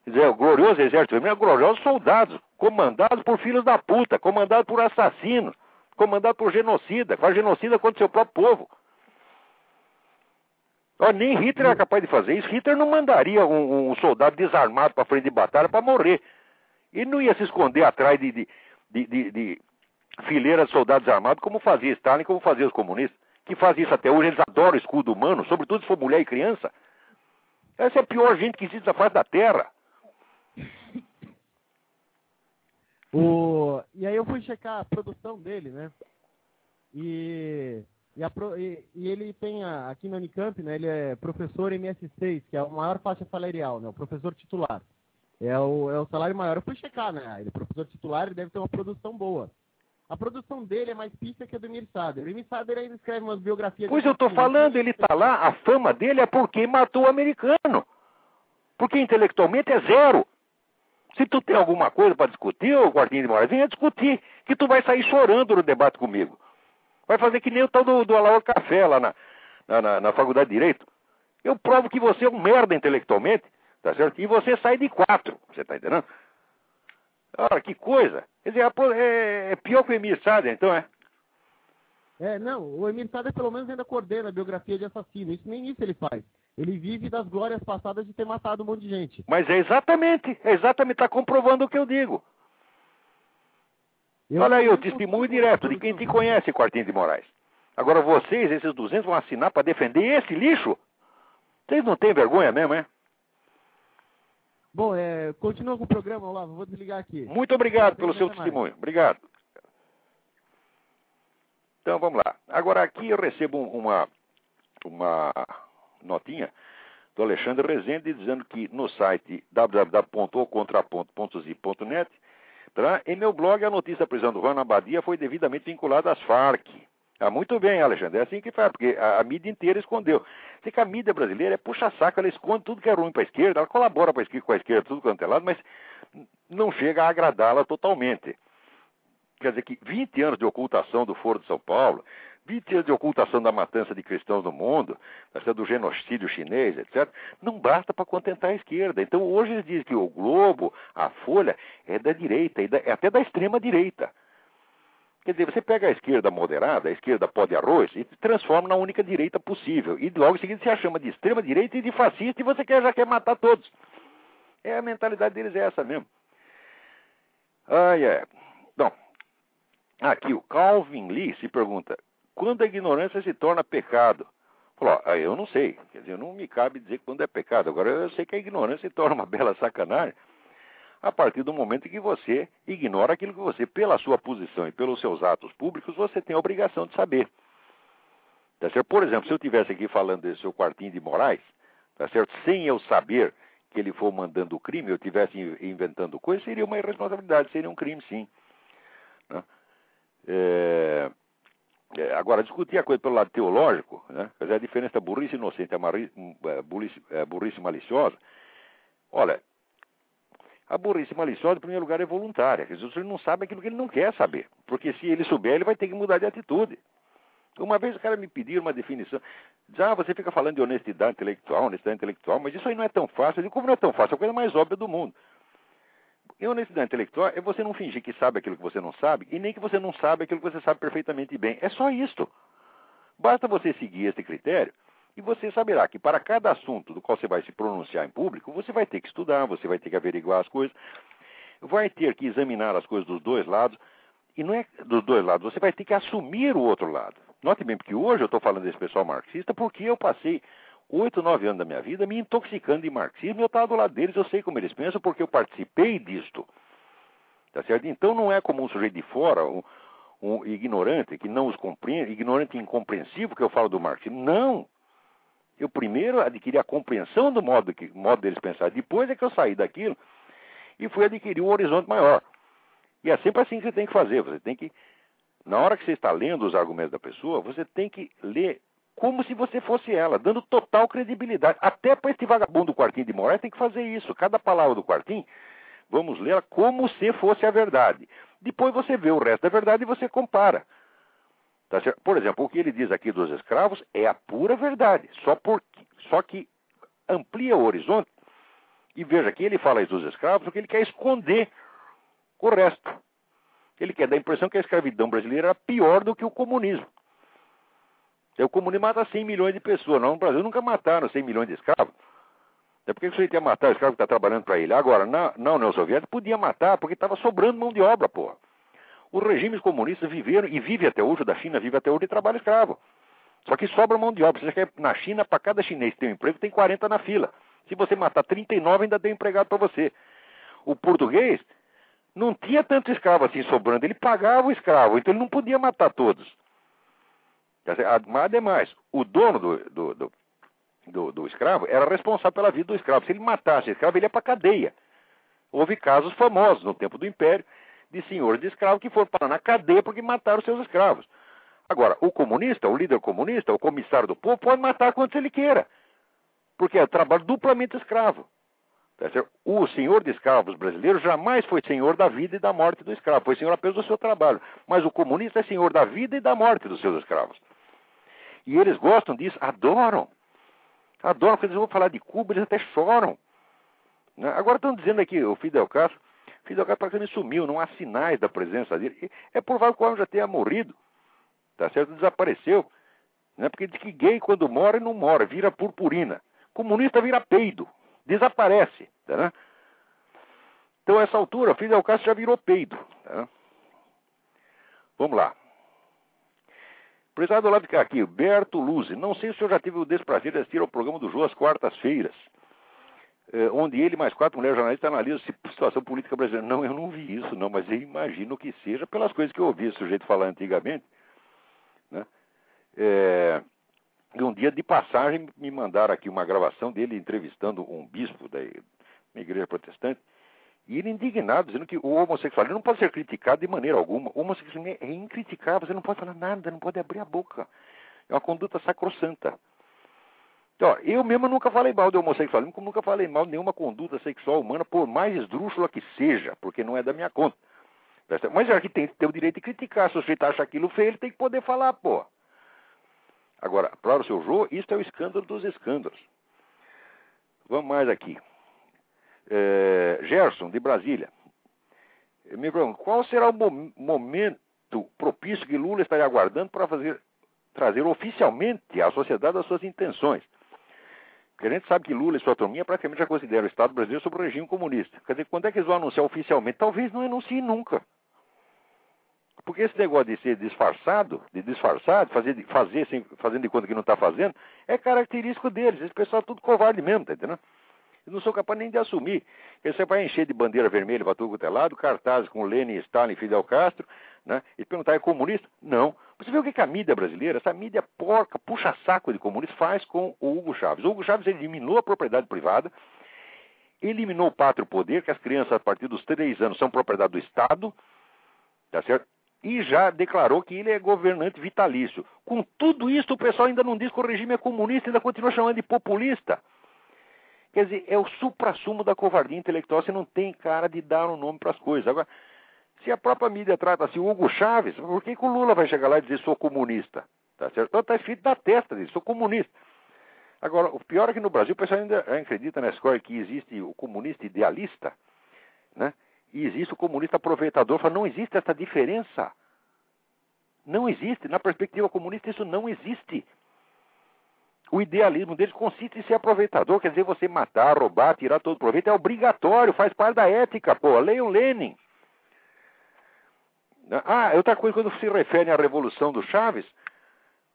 Quer dizer, o glorioso exército vermelho, gloriosos soldados, comandados por filhos da puta, comandados por assassinos, comandado por genocida, faz genocida contra o seu próprio povo. Nem Hitler era capaz de fazer isso. Hitler não mandaria um soldado desarmado para frente de batalha para morrer. Ele não ia se esconder atrás de fileiras de soldados armados como fazia Stalin, como fazia os comunistas, que fazem isso até hoje. Eles adoram escudo humano, sobretudo se for mulher e criança. Essa é a pior gente que existe na face da Terra. E aí eu fui checar a produção dele, né? E ele tem aqui na Unicamp, né? Ele é professor MS6, que é a maior faixa salarial, né? O professor titular. É o salário maior. Eu fui checar, né? Ele é professor titular, ele deve ter uma produção boa. A produção dele é mais pista que a do Emir Sader. O Emir Sader ainda escreve umas biografias... Pois eu tô falando, ele tá lá, a fama dele é porque matou o americano. Porque intelectualmente é zero. Se tu tem alguma coisa para discutir, ô Quartinho de Moraes, venha discutir, que tu vai sair chorando no debate comigo. Vai fazer que nem o tal do Alaor Café lá na Faculdade de Direito. Eu provo que você é um merda intelectualmente, tá certo? E você sai de 4, você tá entendendo? Ora, que coisa. Quer dizer, é pior que o Emir Sader, então é? Não, o Emir Sader pelo menos ainda coordena a biografia de assassino. Nem isso ele faz. Ele vive das glórias passadas de ter matado um monte de gente. Mas é exatamente, está comprovando o que eu digo. Olha aí, o testemunho direto de quem te conhece, Quartinho de Moraes. Agora vocês, esses 200, vão assinar para defender esse lixo? Vocês não têm vergonha mesmo, é? Bom, continua com o programa, Olavo, vou desligar aqui. Muito obrigado pelo seu testemunho. Obrigado. Então, vamos lá. Agora aqui eu recebo uma notinha do Alexandre Rezende dizendo que no site www.ocontraponto.zip.net, em meu blog a notícia da prisão do Juan Abadia foi devidamente vinculada às Farc. Muito bem, Alexandre, é assim que faz, porque a mídia inteira escondeu. Sei que a mídia brasileira é puxa-saco, ela esconde tudo que é ruim para a esquerda, ela colabora com a esquerda, tudo quanto é lado, mas não chega a agradá-la totalmente. Quer dizer que 20 anos de ocultação do Foro de São Paulo, 20 anos de ocultação da matança de cristãos no mundo, do genocídio chinês, etc., não basta para contentar a esquerda. Então hoje eles dizem que o Globo, a Folha, é da direita, é até da extrema direita. Quer dizer, você pega a esquerda moderada, a esquerda pó de arroz, e transforma na única direita possível. E logo em seguida você a chama de extrema direita e de fascista e você já quer matar todos. A mentalidade deles é essa mesmo. Bom, aqui o Calvin Lee se pergunta, quando a ignorância se torna pecado? Falou, eu não sei, quer dizer, não me cabe dizer quando é pecado. Agora eu sei que a ignorância se torna uma bela sacanagem a partir do momento em que você ignora aquilo que você, pela sua posição e pelos seus atos públicos, você tem a obrigação de saber. Tá certo? Por exemplo, se eu estivesse aqui falando desse seu quartinho de Moraes, tá certo? Sem eu saber que ele for mandando o crime, eu estivesse inventando coisas, seria uma irresponsabilidade, seria um crime, sim. Né? Agora, discutir a coisa pelo lado teológico, né? Quer dizer, a diferença da burrice inocente e a burrice maliciosa, olha, a burrice maliciosa, em primeiro lugar, é voluntária. Quer dizer, ele não sabe aquilo que ele não quer saber. Porque se ele souber, ele vai ter que mudar de atitude. Uma vez o cara me pediu uma definição. Diz, você fica falando de honestidade intelectual, mas isso aí não é tão fácil. Eu digo, como não é tão fácil? É a coisa mais óbvia do mundo. E honestidade intelectual é você não fingir que sabe aquilo que você não sabe, e nem que você não sabe aquilo que você sabe perfeitamente bem. É só isto. Basta você seguir esse critério, e você saberá que para cada assunto do qual você vai se pronunciar em público, você vai ter que estudar, você vai ter que averiguar as coisas, vai ter que examinar as coisas dos dois lados, e não é dos dois lados, você vai ter que assumir o outro lado. Note bem, porque hoje eu estou falando desse pessoal marxista, porque eu passei 8, 9 anos da minha vida me intoxicando de marxismo, e eu estava do lado deles, eu sei como eles pensam, porque eu participei disto. Tá certo? Então não é como um sujeito de fora, um ignorante que não os compreende, ignorante e incompreensível que eu falo do marxismo. Não! Eu primeiro adquiri a compreensão do modo deles pensar. Depois é que eu saí daquilo e fui adquirir um horizonte maior. E é sempre assim que você tem que fazer. Você tem que, na hora que você está lendo os argumentos da pessoa, você tem que ler como se você fosse ela, dando total credibilidade. Até para este vagabundo do Quartinho de Moraes tem que fazer isso. Cada palavra do Quartinho, vamos lê-la como se fosse a verdade. Depois você vê o resto da verdade e você compara. Tá certo? Por exemplo, o que ele diz aqui dos escravos é a pura verdade, só que amplia o horizonte. E veja que ele fala isso dos escravos porque ele quer esconder o resto. Ele quer dar a impressão que a escravidão brasileira era pior do que o comunismo. O comunismo mata 100 milhões de pessoas. Não, no Brasil nunca mataram 100 milhões de escravos. É porque você quer matar o escravo que está trabalhando para ele. Agora, na União Soviética podia matar porque estava sobrando mão de obra, porra. Os regimes comunistas viveram, e vivem até hoje, o da China vive até hoje de trabalho escravo. Só que sobra mão de obra. Você quer, na China, para cada chinês que tem um emprego, tem 40 na fila. Se você matar 39, ainda tem empregado para você. O português não tinha tanto escravo assim sobrando. Ele pagava o escravo, então ele não podia matar todos. Mas, ademais, o dono do escravo era responsável pela vida do escravo. Se ele matasse o escravo, ele ia para a cadeia. Houve casos famosos no tempo do Império, de senhores de escravos que foram parar na cadeia porque mataram seus escravos. Agora, o comunista, o líder comunista, o comissário do povo, pode matar quantos ele queira. Porque é trabalho duplamente escravo. O senhor de escravos brasileiro jamais foi senhor da vida e da morte do escravo. Foi senhor apenas do seu trabalho. Mas o comunista é senhor da vida e da morte dos seus escravos. E eles gostam disso, adoram. Adoram, porque eles vão falar de Cuba, eles até choram. Agora estão dizendo aqui, o Fidel Castro praticamente sumiu, não há sinais da presença dele. É provável que o homem já tenha morrido, tá certo? Desapareceu. Porque diz que gay, quando mora, não mora, vira purpurina. Comunista vira peido, desaparece. Tá? Então, a essa altura, o Fidel Castro já virou peido. Tá? Vamos lá. Prezado Olavo de aqui, Berto Luzzi. Não sei se o senhor já teve o desprazer de assistir ao programa do Jô às quartas-feiras, onde ele mais 4 mulheres jornalistas analisam a situação política brasileira. Não, eu não vi isso, não, mas eu imagino que seja pelas coisas que eu ouvi esse sujeito falar antigamente. Né? E um dia de passagem me mandaram aqui uma gravação dele entrevistando um bispo da igreja protestante, e ele indignado, dizendo que o homossexualismo não pode ser criticado de maneira alguma. O homossexualismo é incriticável, você não pode falar nada, não pode abrir a boca. É uma conduta sacrossanta. Então, eu mesmo nunca falei mal do homossexualismo, como nunca falei mal de nenhuma conduta sexual humana, por mais esdrúxula que seja, porque não é da minha conta. Mas já que tem que ter o direito de criticar. Se o sujeito acha aquilo feio, ele tem que poder falar, pô. Agora, para o seu Jô, isso é o escândalo dos escândalos. Vamos mais aqui. Gerson, de Brasília. Me pergunta, qual será o momento propício que Lula estaria aguardando para trazer oficialmente à sociedade as suas intenções? Porque a gente sabe que Lula e sua turminha praticamente já consideram o Estado brasileiro sob o regime comunista. Quer dizer, quando é que eles vão anunciar oficialmente? Talvez não anunciem nunca. Porque esse negócio de ser disfarçado, fazendo de conta que não está fazendo, é característico deles. Esse pessoal é tudo covarde mesmo, tá entendendo? Eles não são capazes nem de assumir. Você vai encher de bandeira vermelha para tudo quanto é lado, cartazes com Lenin, Stalin, Fidel Castro, né? E perguntar, é comunista? Não. Você vê o que a mídia brasileira, essa mídia porca, puxa-saco de comunista, faz com o Hugo Chávez. O Hugo Chávez eliminou a propriedade privada, eliminou o pátrio poder, que as crianças a partir dos 3 anos são propriedade do Estado, tá certo? E já declarou que ele é governante vitalício. Com tudo isso, o pessoal ainda não diz que o regime é comunista, ainda continua chamando de populista. Quer dizer, é o suprassumo da covardia intelectual. Você não tem cara de dar um nome para as coisas. Agora, se a própria mídia trata assim o Hugo Chávez, por que o Lula vai chegar lá e dizer sou comunista? Tá certo? Então está escrito na testa dele, sou comunista. Agora, o pior é que no Brasil o pessoal ainda acredita na escola que existe o comunista idealista, né? E existe o comunista aproveitador. Fala, não existe essa diferença. Não existe. Na perspectiva comunista isso não existe. O idealismo deles consiste em ser aproveitador, quer dizer, você matar, roubar, tirar todo proveito, é obrigatório, faz parte da ética, pô. Leiam Lenin. Outra coisa, quando se refere à revolução do Chaves,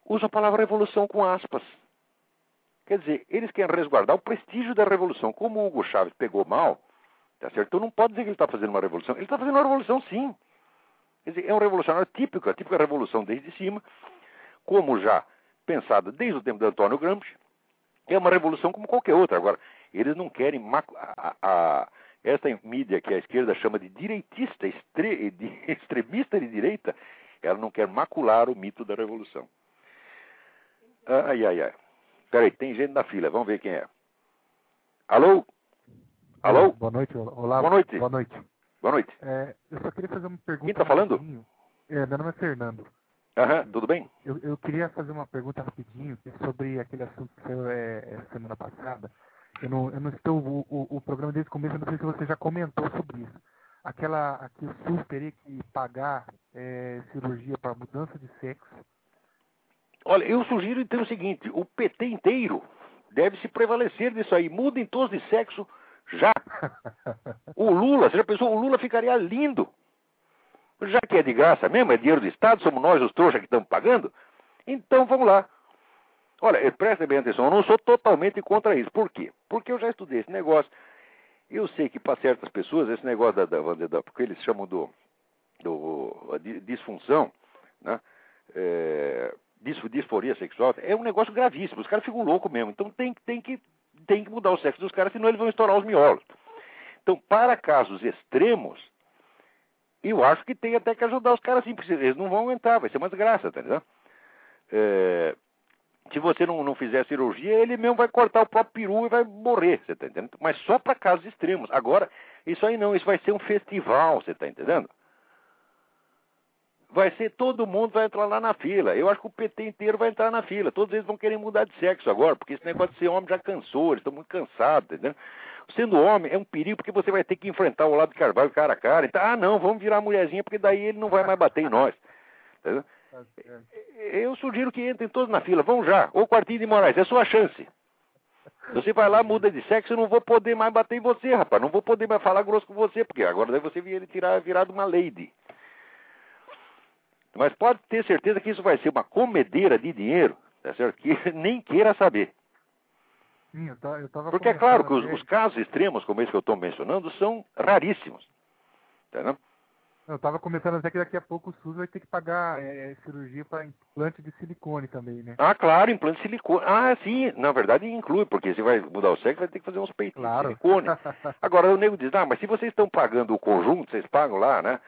usa a palavra revolução com aspas. Quer dizer, eles querem resguardar o prestígio da revolução. Como o Hugo Chávez pegou mal, tá certo? Então não pode dizer que ele está fazendo uma revolução. Ele está fazendo uma revolução, sim. Quer dizer, é um revolucionário típico, a típica revolução desde cima, como já pensada desde o tempo de Antônio Gramsci, é uma revolução como qualquer outra. Agora, eles não querem... Essa mídia que a esquerda chama de direitista, extremista de direita, ela não quer macular o mito da revolução. Peraí, tem gente na fila, vamos ver quem é. Alô? Alô? Boa noite, olá. Boa noite. Boa noite. Boa noite. Eu só queria fazer uma pergunta. Quem está falando? Meu nome é Fernando. Tudo bem? Eu queria fazer uma pergunta rapidinho sobre aquele assunto que saiu semana passada. Eu não estou... O programa desde o começo, eu não sei se você já comentou sobre isso. Que o SUS teria que pagar cirurgia para mudança de sexo. Olha, eu sugiro então o seguinte, o PT inteiro deve se prevalecer disso aí. Mudem todos de sexo já. O Lula, você já pensou? O Lula ficaria lindo. Já que é de graça mesmo, é dinheiro do Estado, somos nós os trouxas que estamos pagando. Então vamos lá. Olha, prestem bem atenção, eu não sou totalmente contra isso. Por quê? Porque eu já estudei esse negócio. Eu sei que para certas pessoas esse negócio porque eles chamam de disfunção, né? Disforia sexual, é um negócio gravíssimo. Os caras ficam loucos mesmo. Então tem que mudar o sexo dos caras, senão eles vão estourar os miolos. Então, para casos extremos, eu acho que tem até que ajudar os caras assim, porque eles não vão aguentar, vai ser uma desgraça, tá entendendo? Se você não fizer a cirurgia, ele mesmo vai cortar o próprio peru e vai morrer, você tá entendendo? Mas só para casos extremos. Agora, isso aí não, isso vai ser um festival, você tá entendendo? Vai ser, todo mundo vai entrar lá na fila. Eu acho que o PT inteiro vai entrar na fila. Todos eles vão querer mudar de sexo agora, porque esse negócio de ser homem já cansou, eles estão muito cansados, tá entendendo? Sendo homem é um perigo, porque você vai ter que enfrentar o Olavo de Carvalho cara a cara. Então, não, vamos virar mulherzinha, porque daí ele não vai mais bater em nós. Tá? Eu sugiro que entrem todos na fila, vão já. Ou Quartinho de Moraes, é a sua chance. Você vai lá, muda de sexo, eu não vou poder mais bater em você, rapaz. Não vou poder mais falar grosso com você, porque agora daí você vier ele virado uma lady. Mas pode ter certeza que isso vai ser uma comedeira de dinheiro, tá certo? Que nem queira saber. Sim, eu tava porque é claro que os casos extremos, como esse que eu estou mencionando, são raríssimos. Entendeu? Eu estava começando até que daqui a pouco o SUS vai ter que pagar cirurgia para implante de silicone também, né? Claro, implante de silicone. Sim, na verdade inclui, porque se vai mudar o sexo, vai ter que fazer uns peitinhos de silicone. Agora o nego diz, mas se vocês estão pagando o conjunto, vocês pagam lá, né?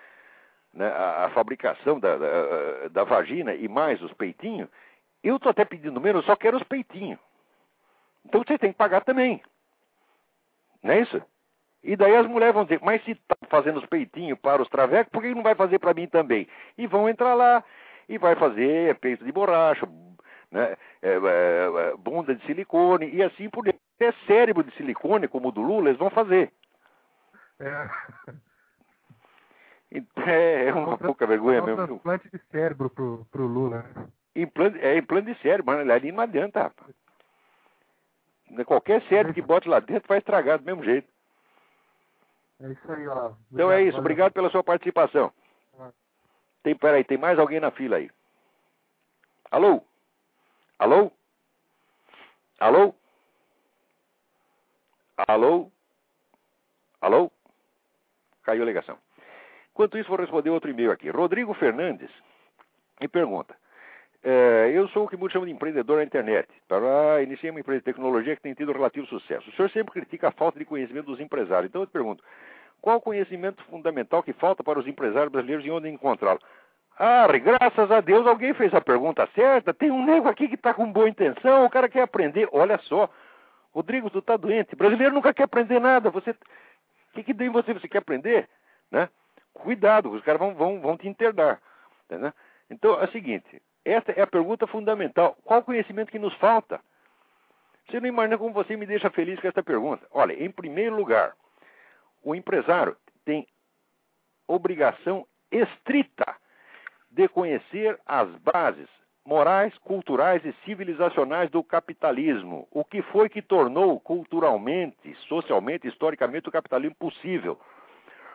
A fabricação da vagina e mais os peitinhos, eu estou até pedindo menos, eu só quero os peitinhos. Então vocês têm que pagar também. Não é isso? E daí as mulheres vão dizer, mas se está fazendo os peitinhos para os travecos, por que não vai fazer para mim também? E vão entrar lá e vai fazer peito de borracha, né, bunda de silicone e assim por diante. Até cérebro de silicone, como o do Lula, eles vão fazer. É uma pouca vergonha mesmo. Implante de cérebro pro Lula. Implante de cérebro, mas ali não adianta, rapaz. Qualquer cérebro que bote lá dentro vai estragar do mesmo jeito. É isso aí, ó. Então é isso, obrigado pela sua participação. Peraí, tem mais alguém na fila aí. Alô? Alô? Alô? Alô? Alô? Caiu a ligação. Enquanto isso, vou responder outro e-mail aqui. Rodrigo Fernandes me pergunta. Eu sou o que muitos chamam de empreendedor na internet. Iniciei uma empresa de tecnologia que tem tido relativo sucesso. O senhor sempre critica a falta de conhecimento dos empresários. Então eu te pergunto, qual o conhecimento fundamental que falta para os empresários brasileiros e onde encontrá-lo? Graças a Deus alguém fez a pergunta certa. Tem um nego aqui que está com boa intenção, o cara quer aprender. Olha só, Rodrigo, tu está doente. Brasileiro nunca quer aprender nada. O que tem você quer aprender? Né? Cuidado, os caras vão te internar. Né? Então é o seguinte, esta é a pergunta fundamental. Qual o conhecimento que nos falta? Você não imagina como você me deixa feliz com esta pergunta. Olha, em primeiro lugar, o empresário tem obrigação estrita de conhecer as bases morais, culturais e civilizacionais do capitalismo. O que foi que tornou culturalmente, socialmente, historicamente o capitalismo possível?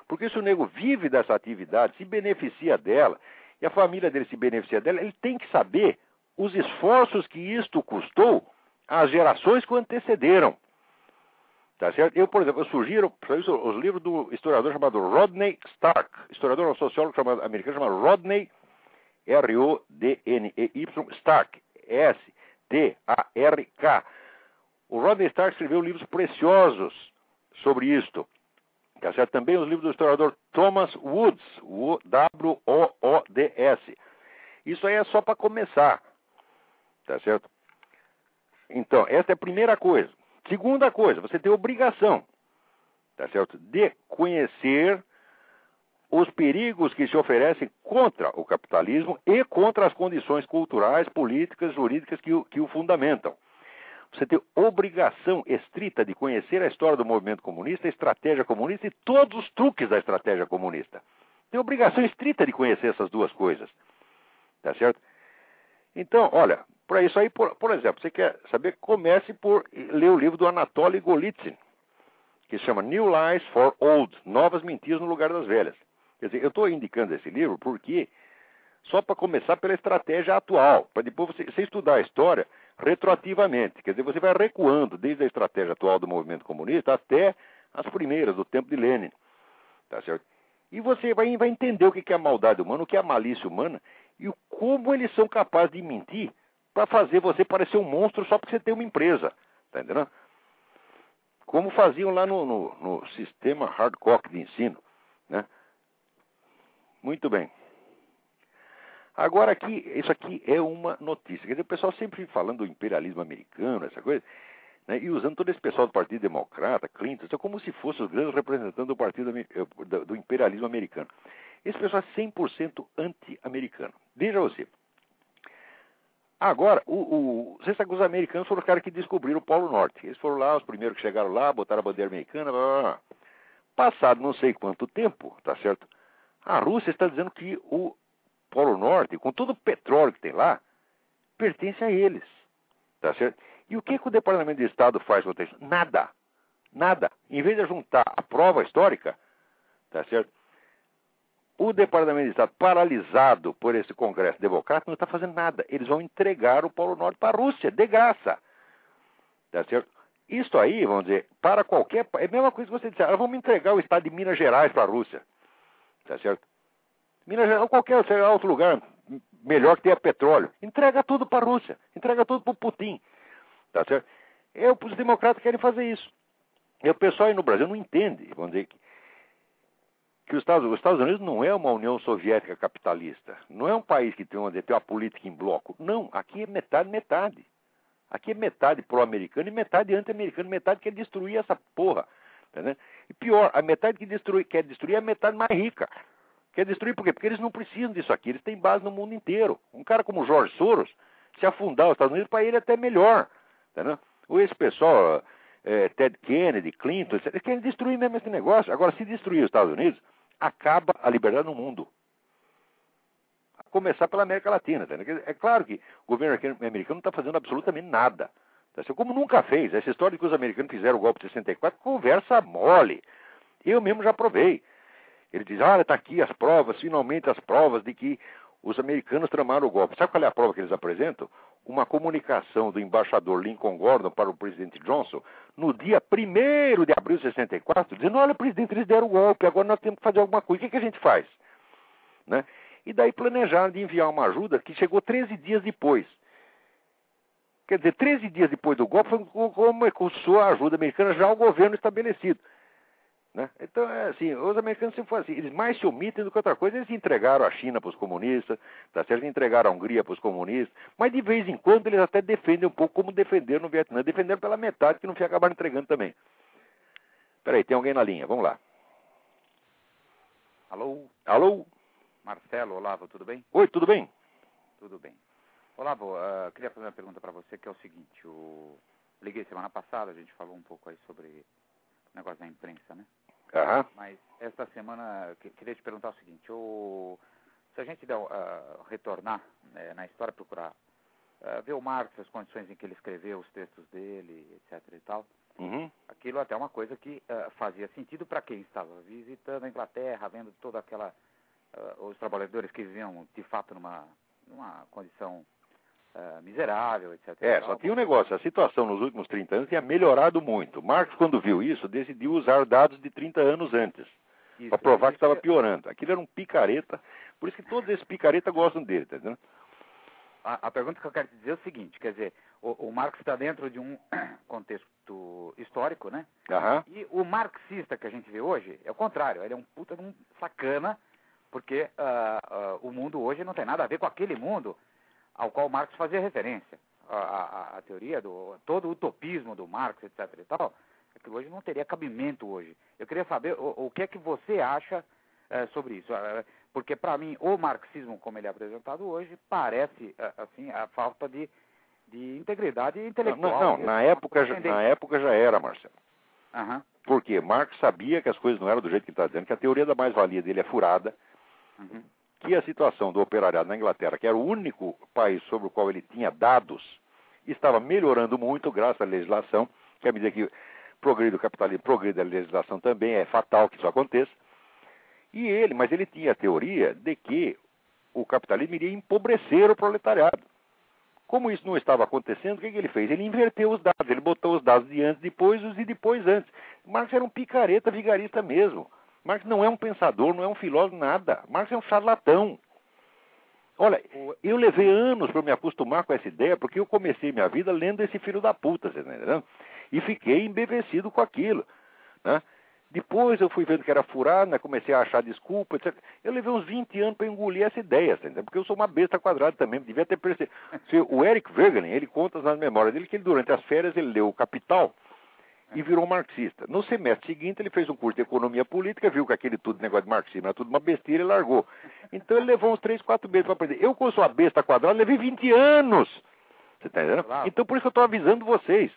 Porque se o nego vive dessa atividade, se beneficia dela, e a família dele se beneficia dela, ele tem que saber os esforços que isto custou às gerações que o antecederam. Tá certo? Eu, por exemplo, sugiro os livros do historiador chamado Rodney Stark, historiador sociólogo americano chamado Rodney R-O-D-N-E-Y Stark, S-T-A-R-K. O Rodney Stark escreveu livros preciosos sobre isto. Tá certo? Também os livros do historiador Thomas Woods, W-O-O-D-S. Isso aí é só para começar. Tá certo? Então, essa é a primeira coisa. Segunda coisa, você tem obrigação, tá certo, de conhecer os perigos que se oferecem contra o capitalismo e contra as condições culturais, políticas, jurídicas que o fundamentam. Você tem obrigação estrita de conhecer a história do movimento comunista, a estratégia comunista e todos os truques da estratégia comunista. Tem obrigação estrita de conhecer essas duas coisas. Tá certo? Então, olha, para isso aí, por exemplo, você quer saber, comece por ler o livro do Anatoly Golitsyn, que se chama New Lies for Old, Novas Mentiras no Lugar das Velhas. Quer dizer, eu estou indicando esse livro porque só para começar pela estratégia atual, para depois você estudar a história retroativamente. Quer dizer, você vai recuando desde a estratégia atual do movimento comunista até as primeiras, do tempo de Lenin. Tá certo? E você vai entender o que é a maldade humana, o que é a malícia humana e como eles são capazes de mentir para fazer você parecer um monstro só porque você tem uma empresa. Tá entendendo? Como faziam lá no sistema Hardcock de ensino. Né? Muito bem. Agora aqui, isso aqui é uma notícia. Quer dizer, o pessoal sempre falando do imperialismo americano, essa coisa, né, e usando todo esse pessoal do Partido Democrata, Clinton, isso é como se fosse os grandes representantes do Partido do imperialismo americano. Esse pessoal é 100% anti-americano. Veja você. Agora, você sabe que os americanos foram os caras que descobriram o Polo Norte. Eles foram lá, os primeiros que chegaram lá, botaram a bandeira americana, blá, blá, blá. Passado não sei quanto tempo, tá certo? A Rússia está dizendo que o Polo Norte, com todo o petróleo que tem lá, pertence a eles. Tá certo? E o que o Departamento de Estado faz contra isso? Nada. Nada. Em vez de juntar a prova histórica, tá certo? O Departamento de Estado, paralisado por esse Congresso Democrata, não está fazendo nada. Eles vão entregar o Polo Norte para a Rússia, de graça. Tá certo? Isso aí, vamos dizer, para qualquer... É a mesma coisa que você disser, vamos entregar o estado de Minas Gerais para a Rússia. Tá certo? Minas Gerais, ou qualquer outro lugar melhor que tenha petróleo. Entrega tudo para a Rússia. Entrega tudo para o Putin. Tá certo? Os democratas querem fazer isso. E o pessoal aí no Brasil não entende, vamos dizer, que os Estados Unidos não é uma União Soviética capitalista. Não é um país que tem uma política em bloco. Não, aqui é metade. Aqui é metade pró-americano e metade anti-americano. Metade quer destruir essa porra. Entendeu? E pior, a metade que quer destruir é a metade mais rica. Quer destruir por quê? Porque eles não precisam disso aqui, eles têm base no mundo inteiro. Um cara como George Soros, se afundar os Estados Unidos, para ele é até melhor. Entendeu? Ou esse pessoal, Ted Kennedy, Clinton, eles querem destruir mesmo esse negócio. Agora, se destruir os Estados Unidos, acaba a liberdade no mundo. A começar pela América Latina. Entendeu? É claro que o governo americano não está fazendo absolutamente nada. Como nunca fez. Essa história de que os americanos fizeram o golpe de 64, conversa mole. Eu mesmo já provei. Ele diz, olha, está aqui as provas, finalmente as provas de que os americanos tramaram o golpe. Sabe qual é a prova que eles apresentam? Uma comunicação do embaixador Lincoln Gordon para o presidente Johnson no dia 1º de abril de 64, dizendo, olha, presidente, eles deram o golpe, agora nós temos que fazer alguma coisa. O que a gente faz? Né? E daí planejaram de enviar uma ajuda que chegou 13 dias depois. Quer dizer, 13 dias depois do golpe, começou a ajuda americana já ao governo estabelecido. Né? Então, assim, os americanos sempre foram assim, eles mais se omitem do que outra coisa. Eles entregaram a China para os comunistas, tá certo? Eles entregaram a Hungria para os comunistas, mas de vez em quando eles até defendem um pouco como defenderam no Vietnã. Defenderam pela metade, que no fim acabaram entregando também. Peraí, tem alguém na linha, vamos lá. Alô? Alô? Marcelo, Olavo, tudo bem? Oi, tudo bem? Tudo bem. Olavo, queria fazer uma pergunta para você, que é o seguinte, liguei semana passada, a gente falou um pouco aí sobre o negócio da imprensa, né? Aham. Mas esta semana, queria te perguntar o seguinte, se a gente retornar na história, procurar ver o Marx, as condições em que ele escreveu os textos dele, etc e tal, aquilo até é uma coisa que fazia sentido para quem estava visitando a Inglaterra, vendo toda aquela, os trabalhadores que viviam de fato numa condição miserável, etc. Só tinha um negócio, a situação nos últimos 30 anos tinha melhorado muito. Marx, quando viu isso, decidiu usar dados de 30 anos antes, para provar que estava piorando. Aquilo era um picareta, por isso que todos esses picaretas gostam dele, tá entendendo? A pergunta que eu quero te dizer é o seguinte, quer dizer, o Marx está dentro de um contexto histórico, né? E o marxista que a gente vê hoje é o contrário, ele é um puta de um sacana, porque o mundo hoje não tem nada a ver com aquele mundo ao qual Marx fazia referência. A teoria todo o utopismo do Marx, etc. e tal, aquilo hoje não teria cabimento hoje. Eu queria saber o que é que você acha sobre isso. Porque, para mim, o marxismo, como ele é apresentado hoje, parece, assim, a falta de integridade intelectual. Não, na época já era, Marcelo. Porque Marx sabia que as coisas não eram do jeito que ele está dizendo, que a teoria da mais-valia dele é furada, que a situação do operariado na Inglaterra, que era o único país sobre o qual ele tinha dados, estava melhorando muito graças à legislação, que à medida que progride o capitalismo, progride a legislação também, é fatal que isso aconteça. Mas ele tinha a teoria de que o capitalismo iria empobrecer o proletariado. Como isso não estava acontecendo, o que ele fez? Ele inverteu os dados, ele botou os dados de antes, depois, os de depois, antes. Marx era um picareta vigarista mesmo. Marx não é um pensador, não é um filósofo, nada. Marx é um charlatão. Olha, eu levei anos para me acostumar com essa ideia, porque eu comecei minha vida lendo esse filho da puta, você tá entendendo? E fiquei embevecido com aquilo, né? Depois eu fui vendo que era furado, né? Comecei a achar desculpa, etc. Eu levei uns 20 anos para engolir essa ideia, tá entendendo? Porque eu sou uma besta quadrada também, devia ter percebido. O Eric Wegelin, ele conta nas memórias dele que ele, durante as férias ele leu o Capital e virou marxista. No semestre seguinte ele fez um curso de economia política, viu que aquele negócio de marxismo era tudo uma besteira e largou. Então ele levou uns 3, 4 meses para aprender. Eu, como sou uma besta quadrada, levei 20 anos. Você está entendendo? Claro. Então por isso que eu estou avisando vocês.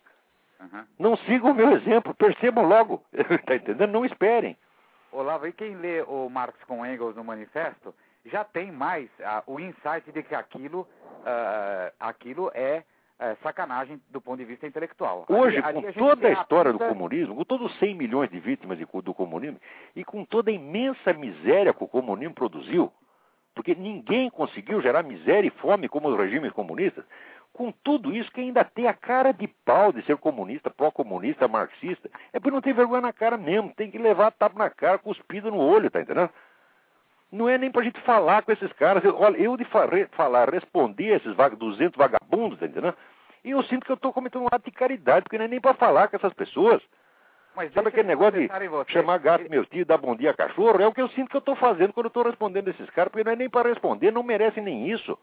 Não sigam o meu exemplo, percebam logo. Está entendendo? Não esperem. Olavo, e quem lê o Marx com Engels no manifesto já tem mais o insight de que aquilo é sacanagem do ponto de vista intelectual. Hoje, com toda a história do comunismo, com todos os 100 milhões de vítimas do comunismo, e com toda a imensa miséria que o comunismo produziu, porque ninguém conseguiu gerar miséria e fome como os regimes comunistas, com tudo isso, que ainda tem a cara de pau de ser comunista, pró-comunista, marxista, é porque não tem vergonha na cara mesmo, tem que levar tapa na cara, cuspido no olho, tá entendendo? Não é nem pra gente falar com esses caras. Olha, eu de falar, responder a esses 200 vagabundos, tá entendendo? E eu sinto que eu estou cometendo um ato de caridade, porque não é nem pra falar com essas pessoas. Mas sabe aquele negócio de chamar gato meu tio, dar bom dia a cachorro? É o que eu sinto que eu estou fazendo quando eu estou respondendo esses caras, porque não é nem para responder, não merecem nem isso.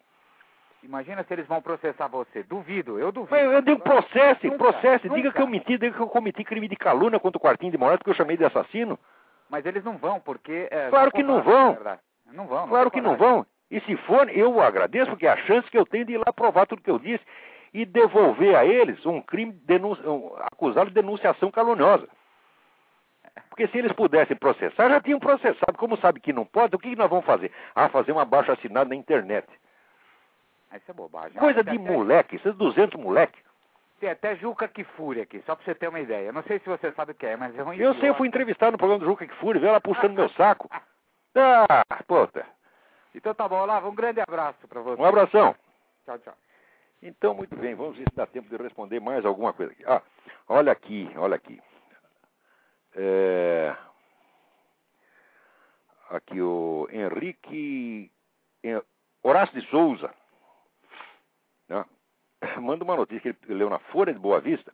Imagina se eles vão processar você. Duvido, eu duvido. Eu digo processe, diga que eu menti, diga que eu cometi crime de calúnia contra o Quartinho de Moraes, porque eu chamei de assassino. Mas eles não vão, porque... Claro que não vão. Não vão. Claro que não vão. E se for, eu agradeço, porque é a chance que eu tenho de ir lá provar tudo que eu disse e devolver a eles um crime acusado de denunciação caluniosa. Porque se eles pudessem processar, já tinham processado. Como sabe que não pode, o que nós vamos fazer? Fazer um abaixo-assinado na internet. Isso é bobagem. Coisa de moleque, esses 200 moleque. Tem até Juca Kfouri aqui, só pra você ter uma ideia. Eu não sei se você sabe o que é, mas é um Eu sei, eu fui entrevistado no programa do Juca Kfouri, veio ela puxando meu saco. Puta. Então tá bom, Olavo, um grande abraço pra você. Um abração. Tchau, tchau. Então, muito bem, vamos ver se dá tempo de responder mais alguma coisa aqui. Olha aqui. Aqui o Henrique Horácio de Souza, né? Manda uma notícia que ele leu na Folha de Boa Vista.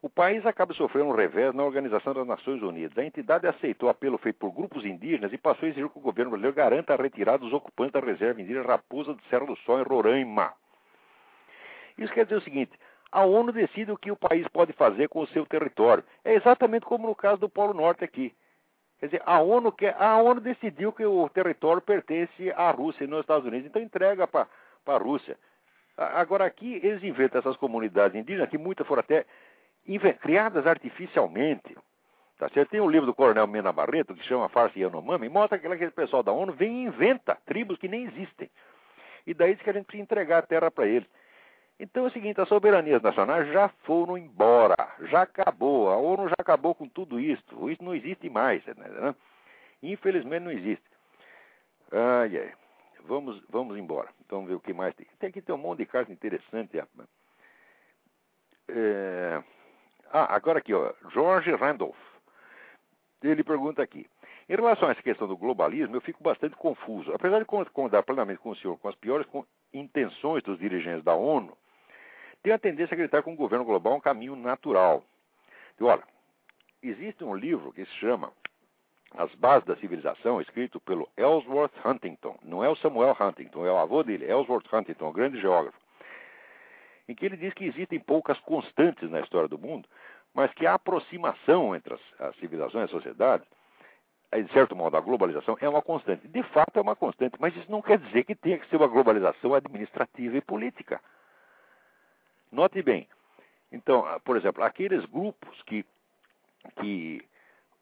O país acaba sofrendo um revés na Organização das Nações Unidas. A entidade aceitou o apelo feito por grupos indígenas e passou a exigir que o governo brasileiro garanta a retirada dos ocupantes da reserva indígena Raposa do Serra do Sol, em Roraima. Isso quer dizer o seguinte: a ONU decide o que o país pode fazer com o seu território. É exatamente como no caso do Polo Norte aqui. Quer dizer, a ONU decidiu que o território pertence à Rússia e nos Estados Unidos, então entrega para a Rússia. Agora aqui eles inventam essas comunidades indígenas, que muitas foram até criadas artificialmente. Tá certo? Tem um livro do Coronel Mena Barreto, que chama Farsa Yanomami, e mostra que aquele pessoal da ONU vem e inventa tribos que nem existem. E daí diz que a gente precisa entregar a terra para eles. Então é o seguinte, as soberanias nacionais já foram embora, já acabou, a ONU já acabou com tudo isso não existe mais, né? Infelizmente não existe. Vamos embora, vamos ver o que mais tem. Tem aqui um monte de carta interessante. Agora aqui, George Randolph, ele pergunta aqui: em relação a essa questão do globalismo, eu fico bastante confuso. Apesar de concordar plenamente com o senhor com as piores intenções dos dirigentes da ONU, tem a tendência a acreditar que um governo global é um caminho natural. E olha, existe um livro que se chama As Bases da Civilização, escrito pelo Ellsworth Huntington. Não é o Samuel Huntington, é o avô dele, Ellsworth Huntington, um grande geógrafo. Em que ele diz que existem poucas constantes na história do mundo, mas que a aproximação entre as civilizações e as sociedades, de certo modo, a globalização é uma constante. De fato é uma constante, mas isso não quer dizer que tenha que ser uma globalização administrativa e política. Note bem, então, por exemplo, aqueles grupos que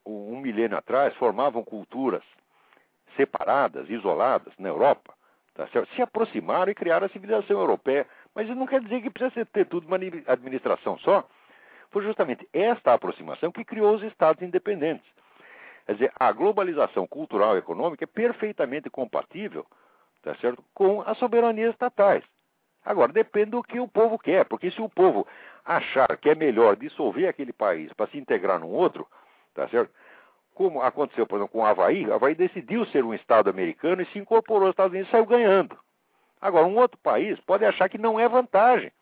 um milênio atrás formavam culturas separadas, isoladas na Europa, tá certo? Se aproximaram e criaram a civilização europeia, mas isso não quer dizer que precisa ter tudo uma administração só. Foi justamente esta aproximação que criou os estados independentes. Quer dizer, a globalização cultural e econômica é perfeitamente compatível, tá certo, com as soberanias estatais. Agora, depende do que o povo quer, porque se o povo achar que é melhor dissolver aquele país para se integrar num outro, tá certo? Como aconteceu, por exemplo, com o Havaí decidiu ser um Estado americano e se incorporou aos Estados Unidos e saiu ganhando. Agora, um outro país pode achar que não é vantagem.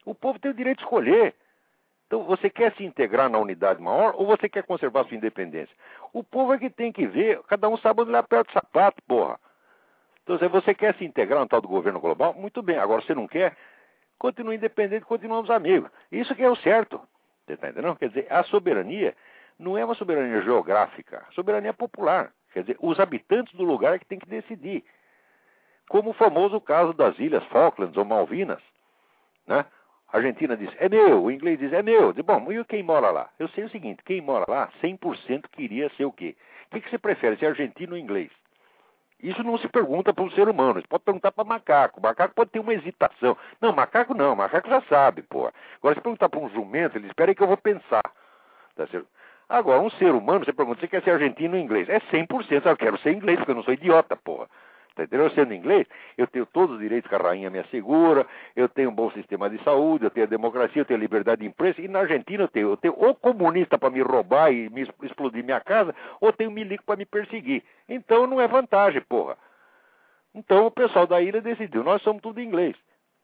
O povo tem o direito de escolher. Então, você quer se integrar na unidade maior ou você quer conservar sua independência? O povo é que tem que ver, cada um sabe onde ele aperta o sapato, porra. Então, se você quer se integrar no tal do governo global, muito bem. Agora, se não quer, continue independente, continuamos amigos. Isso que é o certo. Você está entendendo? Quer dizer, a soberania não é uma soberania geográfica, a soberania é popular. Quer dizer, os habitantes do lugar é que tem que decidir. Como o famoso caso das Ilhas Falklands ou Malvinas, né? A Argentina diz, é meu. O inglês diz, é meu. Diz, bom, e quem mora lá? Eu sei o seguinte, quem mora lá, 100% queria ser o quê? O que você prefere, ser argentino ou inglês? Isso não se pergunta para um ser humano, você pode perguntar para macaco. O macaco pode ter uma hesitação. Não, macaco já sabe, pô. Agora, se perguntar para um jumento, ele espera aí que eu vou pensar. Tá certo? Agora, um ser humano, você pergunta, você quer ser argentino ou inglês? É 100%, eu quero ser inglês, porque eu não sou idiota, porra. Tá entendendo? Eu sendo inglês, eu tenho todos os direitos que a rainha me assegura, eu tenho um bom sistema de saúde, eu tenho a democracia, eu tenho a liberdade de imprensa, e na Argentina eu tenho ou comunista para me roubar e me explodir minha casa, ou tenho milico para me perseguir. Então não é vantagem, porra. Então o pessoal da ilha decidiu, nós somos tudo inglês,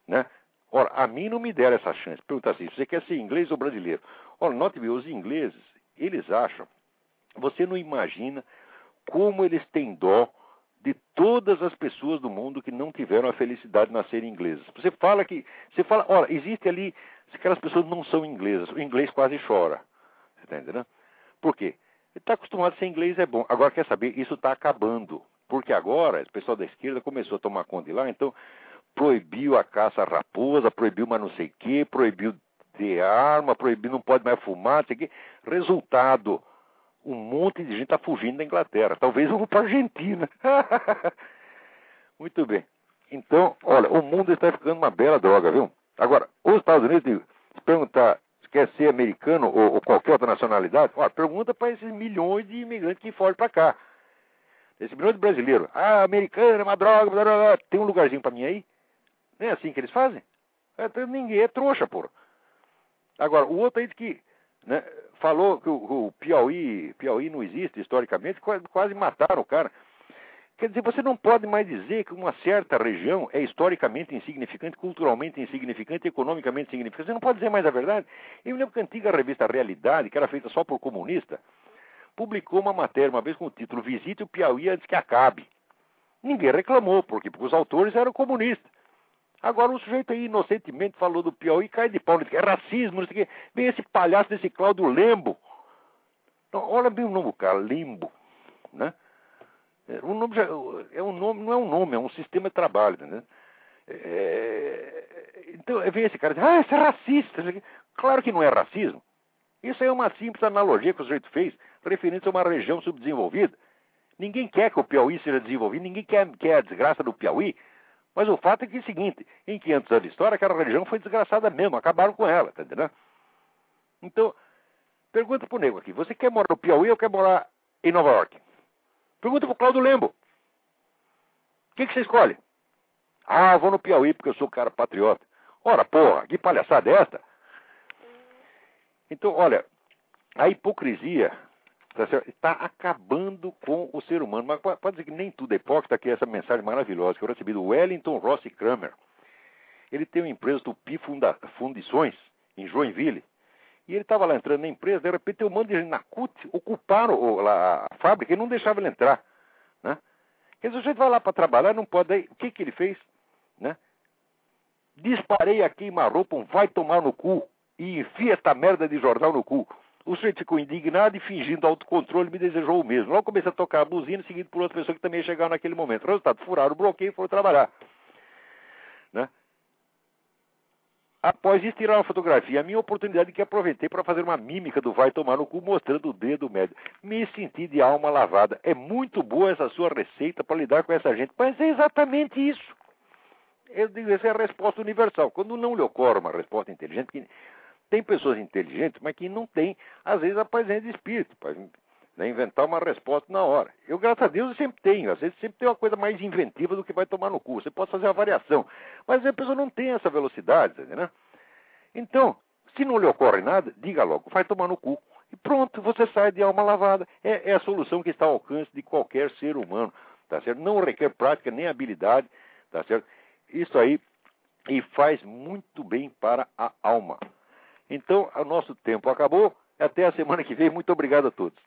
né? Ora, a mim não me deram essa chance. Pergunta assim, você quer ser inglês ou brasileiro? Ora, note bem, os ingleses, eles acham, você não imagina como eles têm dó de todas as pessoas do mundo que não tiveram a felicidade de nascer inglesas. Você fala, olha, existe ali, aquelas pessoas não são inglesas, o inglês quase chora. Você está entendendo? Por quê? Ele está acostumado a ser inglês, é bom. Agora, quer saber, isso está acabando. Porque agora, o pessoal da esquerda começou a tomar conta de lá, então proibiu a caça à raposa, proibiu mais não sei o quê, proibiu ter arma, proibiu, não pode mais fumar, não sei o quê. Resultado, um monte de gente está fugindo da Inglaterra. Talvez vão para a Argentina. Muito bem. Então, olha, o mundo está ficando uma bela droga, viu? Agora, os Estados Unidos, se perguntar se quer ser americano ou qualquer outra nacionalidade, olha, pergunta para esses milhões de imigrantes que fogem para cá. Esse milhão de brasileiros. Ah, americano é uma droga, blá, blá, blá. Tem um lugarzinho para mim aí? Não é assim que eles fazem? Ninguém é trouxa, porra. Agora, o outro aí diz que, né, falou que o Piauí não existe historicamente, quase mataram o cara. Quer dizer, você não pode mais dizer que uma certa região é historicamente insignificante, culturalmente insignificante, economicamente insignificante. Você não pode dizer mais a verdade. Eu me lembro que a antiga revista Realidade, que era feita só por comunista, publicou uma matéria uma vez com o título Visite o Piauí antes que acabe. Ninguém reclamou, porque os autores eram comunistas. Agora o sujeito aí inocentemente falou do Piauí e cai de pau, que é racismo, não sei o quê. Vem esse palhaço desse Cláudio Lembo. Então, olha bem o nome do cara, Lembo, né? O nome não é um nome, é um sistema de trabalho, né? Então vem esse cara e diz, isso é racista. Claro que não é racismo. Isso é uma simples analogia que o sujeito fez, referente a uma região subdesenvolvida. Ninguém quer que o Piauí seja desenvolvido, ninguém quer a desgraça do Piauí. Mas o fato é que é o seguinte, em 500 anos de história, aquela região foi desgraçada mesmo, acabaram com ela, tá entendendo? Então, pergunta pro nego aqui, você quer morar no Piauí ou quer morar em Nova York? Pergunta pro Cláudio Lembo. O que você escolhe? Eu vou no Piauí porque eu sou cara patriota. Ora, porra, que palhaçada é esta? Então, olha, a hipocrisia está acabando com o ser humano. Mas pode dizer que nem tudo é hipócrita, que essa mensagem maravilhosa que eu recebi do Wellington Rossi Kramer. Ele tem uma empresa Tupi Fundições, em Joinville. E ele estava lá entrando na empresa, de repente um monte de gente na CUT ocuparam a fábrica e não deixava ele entrar. Né? Quer dizer, o sujeito vai lá para trabalhar, não pode. Aí, o que ele fez? Né? Disparei a queima-roupa, vai tomar no cu e enfia esta merda de jornal no cu. O sujeito ficou indignado e, fingindo autocontrole, me desejou o mesmo. Logo comecei a tocar a buzina, seguido por outra pessoa que também chegava naquele momento. Resultado, furaram o bloqueio e foram trabalhar. Né? Após isso, tiraram uma fotografia. A minha oportunidade que aproveitei para fazer uma mímica do vai tomar no cu, mostrando o dedo médio. Me senti de alma lavada. É muito boa essa sua receita para lidar com essa gente. Mas é exatamente isso. Eu digo, essa é a resposta universal. Quando não lhe ocorre uma resposta inteligente, que tem pessoas inteligentes, mas que não têm, às vezes, a presença de espírito, para inventar uma resposta na hora. Eu, graças a Deus, eu sempre tenho. Às vezes, sempre tem uma coisa mais inventiva do que vai tomar no cu. Você pode fazer uma variação. Mas a pessoa não tem essa velocidade, né? Então, se não lhe ocorre nada, diga logo, vai tomar no cu. E pronto, você sai de alma lavada. É a solução que está ao alcance de qualquer ser humano, tá certo? Não requer prática nem habilidade, tá certo? Isso aí, e faz muito bem para a alma. Então, o nosso tempo acabou. Até a semana que vem. Muito obrigado a todos.